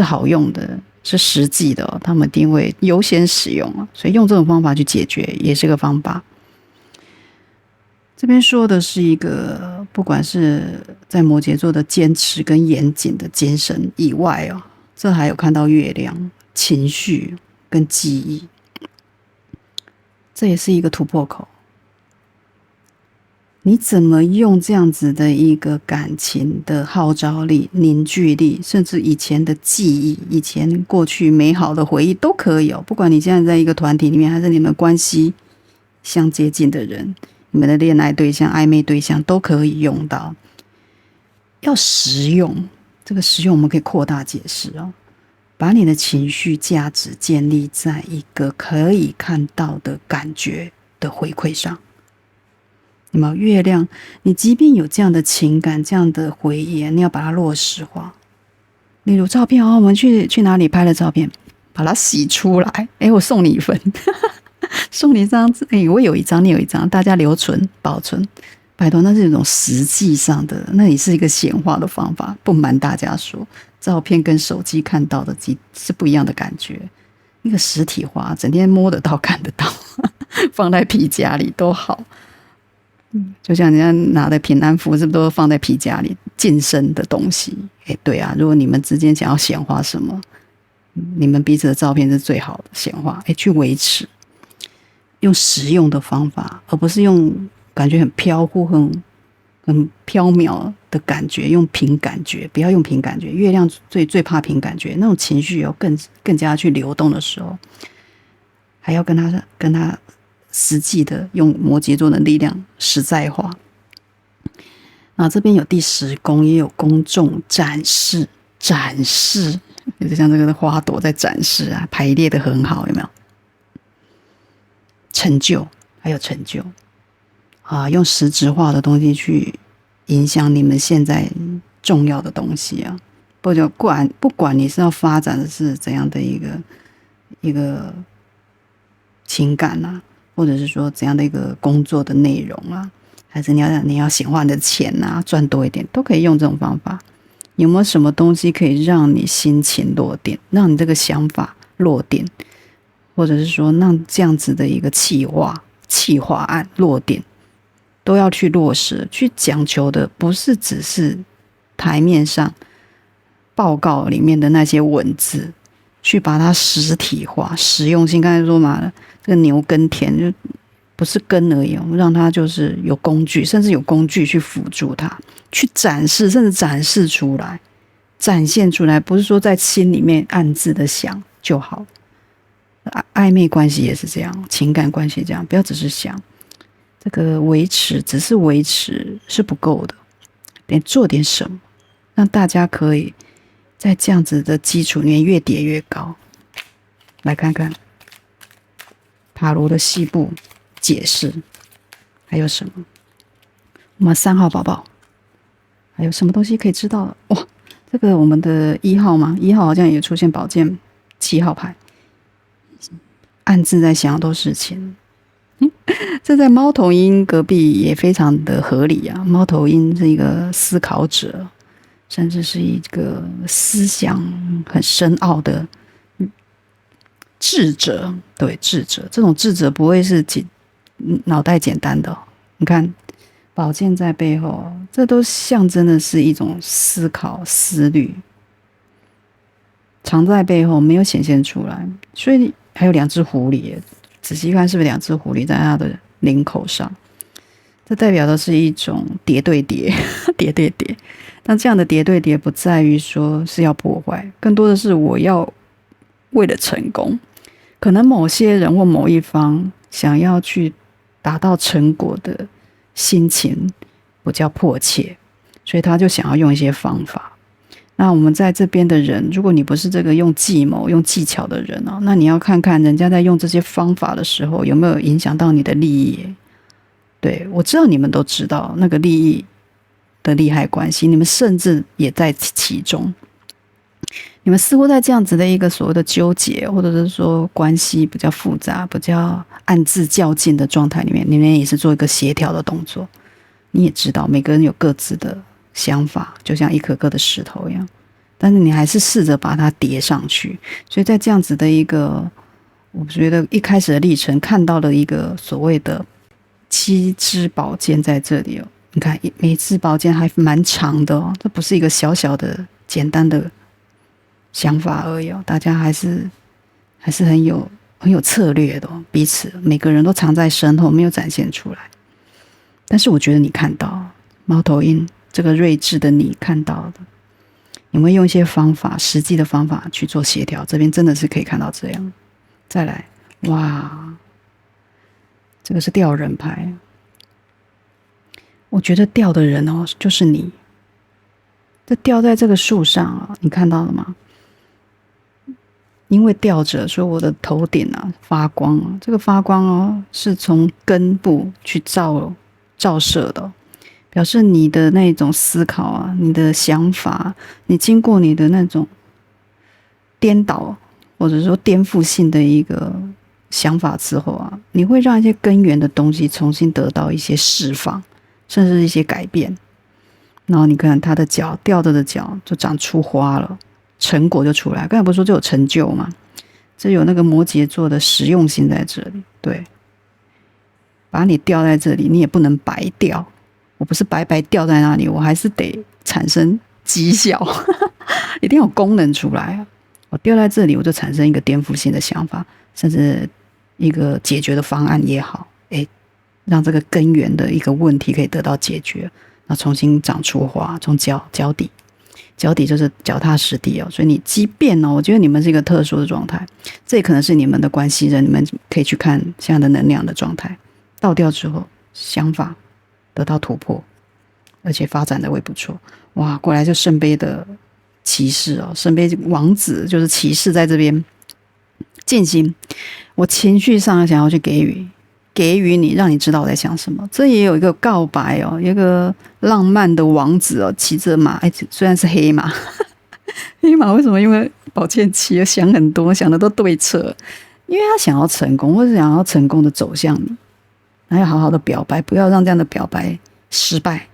好用的，是实际的他们一定会优先使用所以用这种方法去解决也是个方法。这边说的是一个，不管是在摩羯座的坚持跟严谨的精神以外这还有看到月亮、情绪跟记忆，这也是一个突破口。你怎么用这样子的一个感情的号召力、凝聚力，甚至以前的记忆、以前过去美好的回忆都可以不管你现在在一个团体里面，还是你们关系相接近的人，你们的恋爱对象、暧昧对象都可以用到。要实用，这个实用我们可以扩大解释把你的情绪价值建立在一个可以看到的感觉的回馈上。有没有月亮？你即便有这样的情感、这样的回忆，你要把它落实化。例如照片我们去哪里拍了照片，把它洗出来。我送你一份，送你一张。我有一张，你有一张，大家留存、保存。拜托，那是一种实际上的，那也是一个显化的方法。不瞒大家说，照片跟手机看到的是不一样的感觉。一个实体化，整天摸得到、看得到，放在皮夹里都好。就像人家拿的平安符，是不是都放在皮夹里？晋升的东西，对啊。如果你们之间想要显化什么，你们彼此的照片是最好的显化。去维持，用实用的方法，而不是用感觉很飘忽、很缥缈的感觉，用凭感觉，不要用凭感觉。月亮最怕凭感觉，那种情绪要更加去流动的时候，还要跟他实际的用摩羯座的力量实在化。这边有第10宫，也有公众展示，就像这个花朵在展示排列的很好，有没有？成就，还有成就用实质化的东西去影响你们现在重要的东西不管你是要发展的是怎样的一个情感或者是说怎样的一个工作的内容还是你要显化你的钱赚多一点，都可以用这种方法。有没有什么东西可以让你心情落点，让你这个想法落点，或者是说让这样子的一个企划案落点，都要去落实。去讲求的不是只是台面上报告里面的那些文字，去把它实体化、实用性。刚才说嘛，这个牛耕田就不是耕而已，让它就是有工具，甚至有工具去辅助它，去展示，甚至展示出来、展现出来。不是说在心里面暗自的想就好。暧昧关系也是这样，情感关系这样，不要只是想。这个只是维持是不够的，得做点什么，让大家可以在这样子的基础里面越叠越高。来看看塔罗的细部解释还有什么。我们3号宝宝还有什么东西可以知道的？哇，这个我们的1号嘛，1号好像也出现宝剑7号牌，暗自在想很多事情。这在猫头鹰隔壁也非常的合理猫头鹰是一个思考者，甚至是一个思想很深奥的智者。对，智者，这种智者不会是脑袋简单的你看宝剑在背后，这都象征的是一种思考思虑，藏在背后没有显现出来。所以还有2只狐狸，仔细看是不是2只狐狸在他的领口上？这代表的是一种叠对叠，叠对叠。但这样的叠对叠不在于说是要破坏，更多的是我要为了成功。可能某些人或某一方想要去达到成果的心情比较迫切，所以他就想要用一些方法。那我们在这边的人，如果你不是这个用计谋、用技巧的人那你要看看人家在用这些方法的时候有没有影响到你的利益。对，我知道你们都知道那个利益的利害关系，你们甚至也在其中。你们似乎在这样子的一个所谓的纠结，或者是说关系比较复杂、比较暗自较劲的状态里面，你们也是做一个协调的动作。你也知道，每个人有各自的想法，就像一颗颗的石头一样，但是你还是试着把它叠上去。所以在这样子的一个，我觉得一开始的历程，看到了一个所谓的7支宝剑在这里哦。你看，每支宝剑还蛮长的哦，这不是一个小小的、简单的想法而已哦。大家还是很有策略的哦，彼此每个人都藏在身后，没有展现出来。但是我觉得你看到猫头鹰这个睿智的你看到的，你会用一些方法，实际的方法去做协调。这边真的是可以看到这样。再来，哇，这个是吊人牌。我觉得吊的人哦，就是你。这吊在这个树上啊，你看到了吗？因为吊着，所以我的头顶啊发光啊。这个发光哦，是从根部去照射的哦，表示你的那种思考啊，你的想法，你经过你的那种颠倒或者说颠覆性的一个想法之后啊，你会让一些根源的东西重新得到一些释放，甚至一些改变。然后你看它的脚，吊着的脚就长出花了，成果就出来。刚才不是说就有成就吗？这有那个摩羯座的实用性在这里。对，把你吊在这里，你也不能白吊。我不是白白吊在那里，我还是得产生绩效，一定有功能出来啊！我吊在这里，我就产生一个颠覆性的想法，甚至一个解决的方案也好，让这个根源的一个问题可以得到解决，那重新长出花，从脚底就是脚踏实地哦。所以你即便哦，我觉得你们是一个特殊的状态，这也可能是你们的关系人，你们可以去看现在的能量的状态，倒掉之后，想法得到突破，而且发展的会不错。哇，过来就圣杯的骑士哦，圣杯王子就是骑士在这边进行，我情绪上想要去给予你，让你知道我在想什么。这也有一个告白哦，有一个浪漫的王子哦，骑着马，虽然是黑马，黑马为什么因为宝剑七想很多，想的都对策，因为他想要成功，或者想要成功的走向你，还要好好的表白，不要让这样的表白失败。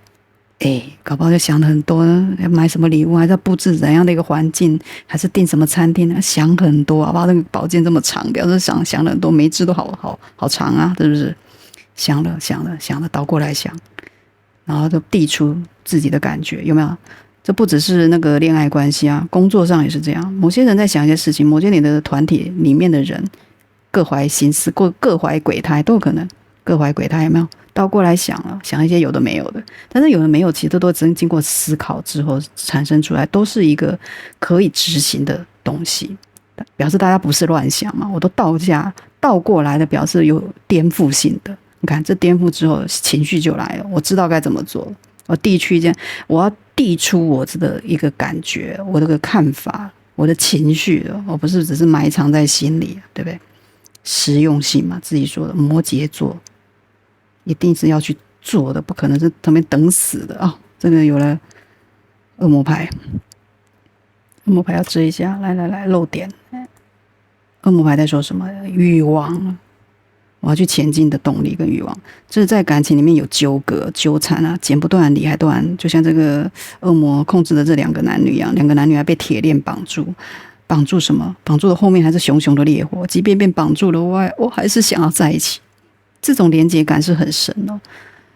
搞不好就想了很多，要买什么礼物，还是要布置怎样的一个环境，还是订什么餐厅，想很多，好不好？那个宝剑这么长，表示想了很多，每一支都好长啊，是不是？想了，倒过来想，然后就递出自己的感觉，有没有？这不只是那个恋爱关系啊，工作上也是这样。某些人在想一些事情，某些你的团体里面的人各怀心思，各怀鬼胎都有可能，各怀鬼胎有没有？倒过来想了，想一些有的没有的，但是有的没有，其实都真经过思考之后产生出来，都是一个可以执行的东西，表示大家不是乱想嘛。我都倒过来的，表示有颠覆性的。你看，这颠覆之后，情绪就来了，我知道该怎么做了。我要递出我的一个感觉，我这个看法，我的情绪了，我不是只是埋藏在心里，对不对？实用性嘛，自己说的，摩羯座。一定是要去做的，不可能是他们等死的啊、哦！这个有了恶魔牌，恶魔牌要遮一下，来漏点。恶魔牌在说什么？欲望，我要去前进的动力跟欲望，这是在感情里面有纠葛、纠缠啊，剪不断、理还断。就像这个恶魔控制的这两个男女一样，两个男女还被铁链绑住。绑住什么？绑住的后面还是熊熊的烈火。即便被绑住了，我还是想要在一起。这种连结感是很深的，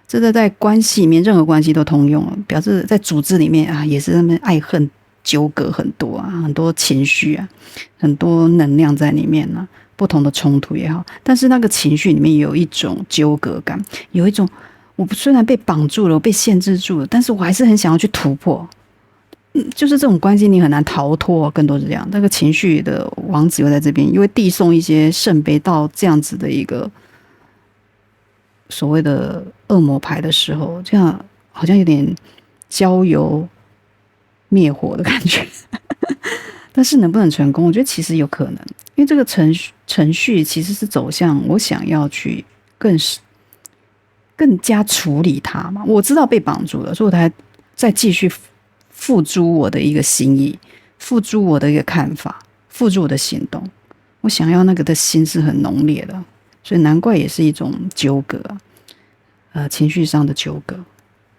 这个在关系里面，任何关系都通用了。表示在组织里面啊，也是他们爱恨纠葛很多啊，很多情绪啊，很多能量在里面啊，不同的冲突也好，但是那个情绪里面有一种纠葛感，有一种我虽然被绑住了，我被限制住了，但是我还是很想要去突破。就是这种关系你很难逃脱，更多是这样。那个情绪的王子又在这边，因为递送一些圣杯到这样子的一个所谓的恶魔牌的时候，这样好像有点浇油灭火的感觉。但是能不能成功，我觉得其实有可能，因为这个程序其实是走向我想要去更加处理它嘛。我知道被绑住了，所以我才再继续付诸我的一个心意，付诸我的一个看法，付诸我的行动。我想要那个的心是很浓烈的，所以难怪也是一种纠葛情绪上的纠葛。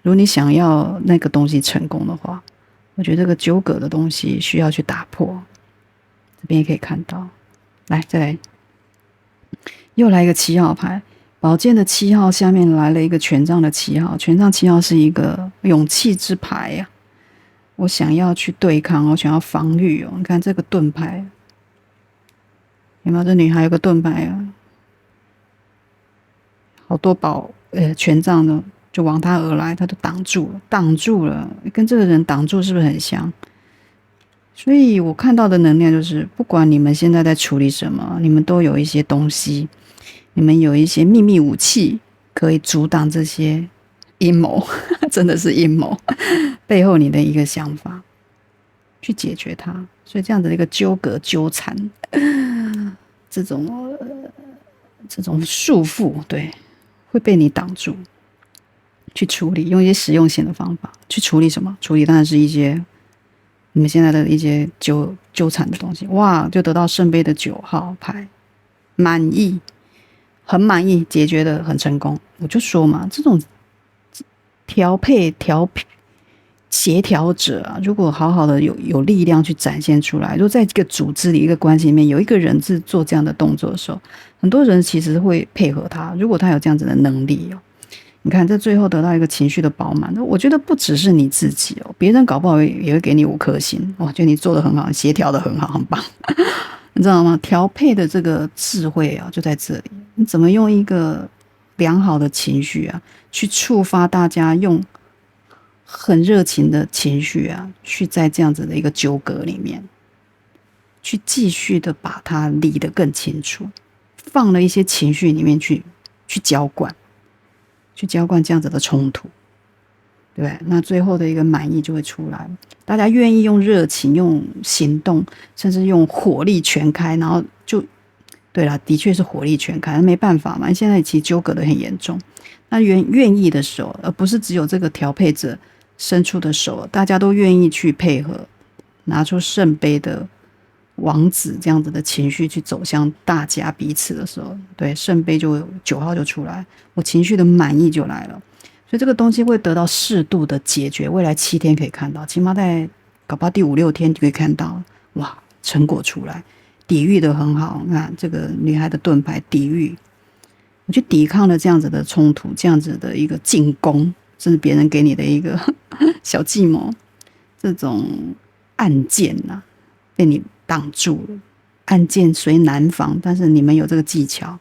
如果你想要那个东西成功的话，我觉得这个纠葛的东西需要去打破。这边也可以看到，来，再来，又来一个7号牌，宝剑的7号下面来了一个权杖的7号，权杖7号是一个勇气之牌呀。我想要去对抗，我想要防御哦。你看这个盾牌，有没有？这女孩有个盾牌啊，好多权杖呢，就往她而来，她都挡住了，跟这个人挡住是不是很像？所以我看到的能量就是，不管你们现在在处理什么，你们都有一些东西，你们有一些秘密武器可以阻挡这些阴谋，真的是阴谋背后你的一个想法，去解决它。所以这样的一个纠葛纠缠，这种束缚，对，会被你挡住。去处理，用一些实用性的方法去处理什么？处理当然是一些你们现在的一些纠缠的东西。哇，就得到圣杯的9号牌，满意，很满意，解决的很成功。我就说嘛，这种协调者啊，如果好好的有力量去展现出来，如果在这个组织里一个关系里面有一个人是做这样的动作的时候，很多人其实会配合他。如果他有这样子的能力哦，你看这最后得到一个情绪的饱满，我觉得不只是你自己哦，别人搞不好也会给你5颗星。我觉得你做得很好，协调得很好，很棒。你知道吗？调配的这个智慧啊，就在这里。你怎么用一个良好的情绪啊，去触发大家用很热情的情绪啊，去在这样子的一个纠葛里面，去继续的把它理得更清楚，放了一些情绪里面去浇灌这样子的冲突，对不对？那最后的一个满意就会出来，大家愿意用热情、用行动，甚至用火力全开，然后就对啦，的确是火力全开，没办法嘛，现在其实纠葛得很严重。那愿意的时候，而不是只有这个调配者伸出的手，大家都愿意去配合，拿出圣杯的王子这样子的情绪去走向大家彼此的时候，对，圣杯就9号就出来，我情绪的满意就来了。所以这个东西会得到适度的解决，未来7天可以看到，起码在搞不好第5、6天就可以看到，哇，成果出来，抵御的很好。你看这个女孩的盾牌抵御，我去抵抗了这样子的冲突，这样子的一个进攻，甚至别人给你的一个小计谋，这种暗箭啊，被你挡住了。暗箭虽难防，但是你们有这个技巧，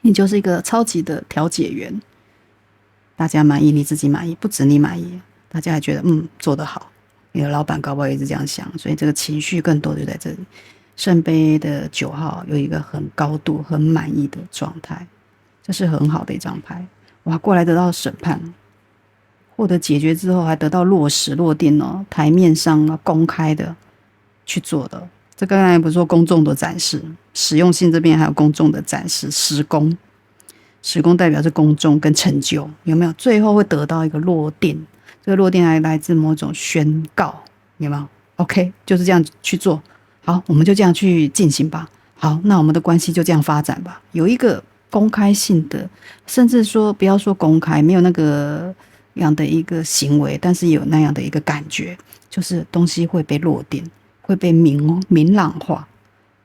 你就是一个超级的调解员。大家满意，你自己满意，不止你满意，大家还觉得做得好。你的老板搞不好也是这样想，所以这个情绪更多就在这里。圣杯的9号有一个很高度、很满意的状态，这是很好的一张牌。哇，过来得到审判，获得解决之后，还得到落实落定哦，台面上公开的去做的。这刚才不是说公众的展示，实用性这边还有公众的展示，实功代表是公众跟成就，有没有？最后会得到一个落定，这个落定还来自某种宣告，有没有 ？OK， 就是这样去做。好，我们就这样去进行吧。好，那我们的关系就这样发展吧。有一个公开性的，甚至说不要说公开，没有那个样的一个行为，但是有那样的一个感觉，就是东西会被落定，会被明朗化。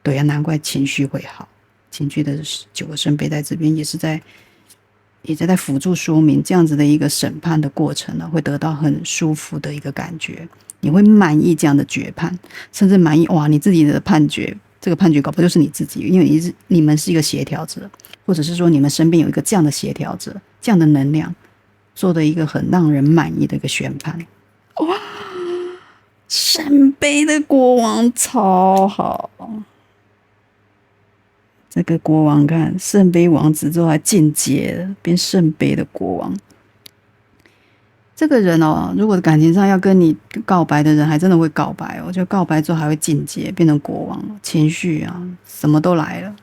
对啊，难怪情绪会好。情绪的9个圣杯在这边也在辅助说明这样子的一个审判的过程呢，会得到很舒服的一个感觉，你会满意这样的决判，甚至满意哇你自己的判决，这个判决搞不好就是你自己，因为你们是一个协调者，或者是说你们身边有一个这样的协调者，这样的能量做的一个很让人满意的一个宣判。哇，圣杯的国王超好。这个国王看圣杯王子之后还进阶了，变圣杯的国王。这个人哦，如果感情上要跟你告白的人，还真的会告白哦。就告白之后还会进阶，变成国王了，情绪啊什么都来了。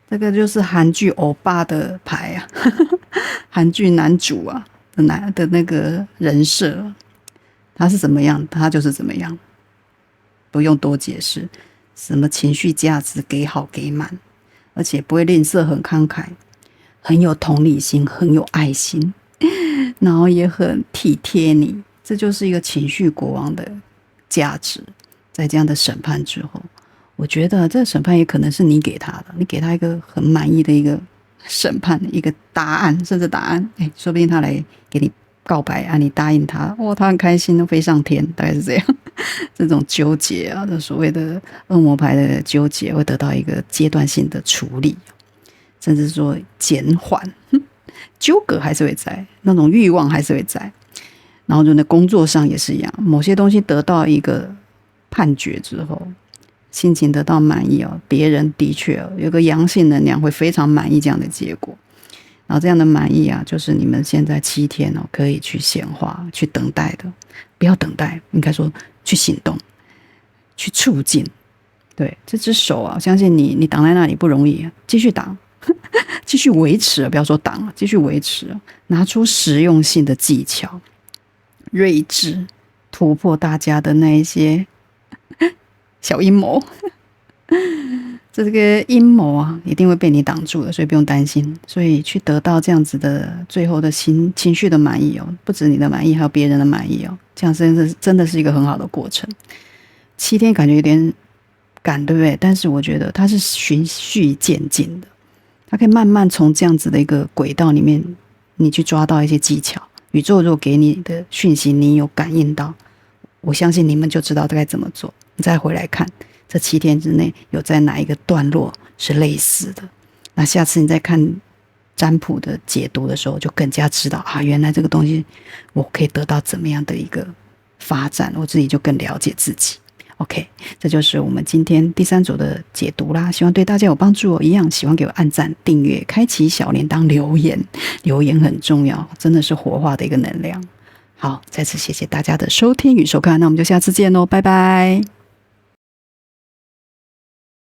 这个就是韩剧欧巴的牌啊，韩剧男主啊的那个人设，他是怎么样，他就是怎么样。不用多解释，什么情绪价值给好给满，而且不会吝啬，很慷慨，很有同理心，很有爱心，然后也很体贴你，这就是一个情绪国王的价值。在这样的审判之后，我觉得这个审判也可能是你给他的，你给他一个很满意的一个审判，一个答案，甚至答案，说不定他来给你告白啊，你答应他，哇，他很开心，都飞上天，大概是这样。这种纠结啊，这所谓的恶魔牌的纠结，会得到一个阶段性的处理，甚至说减缓，纠葛还是会在，那种欲望还是会在。然后就在工作上也是一样，某些东西得到一个判决之后，心情得到满意哦，别人的确有个阳性能量会非常满意这样的结果。然后这样的满意啊，就是你们现在7天哦，可以去显化、去等待的，不要等待，应该说去行动、去促进。对，这只手啊，相信你挡在那里不容易，继续挡，继续维持，不要说挡，继续维持，拿出实用性的技巧，睿智，突破大家的那一些小阴谋。这个阴谋啊，一定会被你挡住的，所以不用担心。所以去得到这样子的最后的情绪的满意哦，不止你的满意，还有别人的满意哦，这样真的是一个很好的过程。7天感觉有点赶，对不对？但是我觉得它是循序渐进的，它可以慢慢从这样子的一个轨道里面，你去抓到一些技巧。宇宙如果给你的讯息，你有感应到，我相信你们就知道该怎么做。你再回来看。这7天之内有在哪一个段落是类似的，那下次你再看占卜的解读的时候，就更加知道啊，原来这个东西我可以得到怎么样的一个发展，我自己就更了解自己。OK， 这就是我们今天第3组的解读啦，希望对大家有帮助哦。一样喜欢给我按赞、订阅、开启小铃铛、留言很重要，真的是活化的一个能量。好，再次谢谢大家的收听与收看，那我们就下次见喽，拜拜。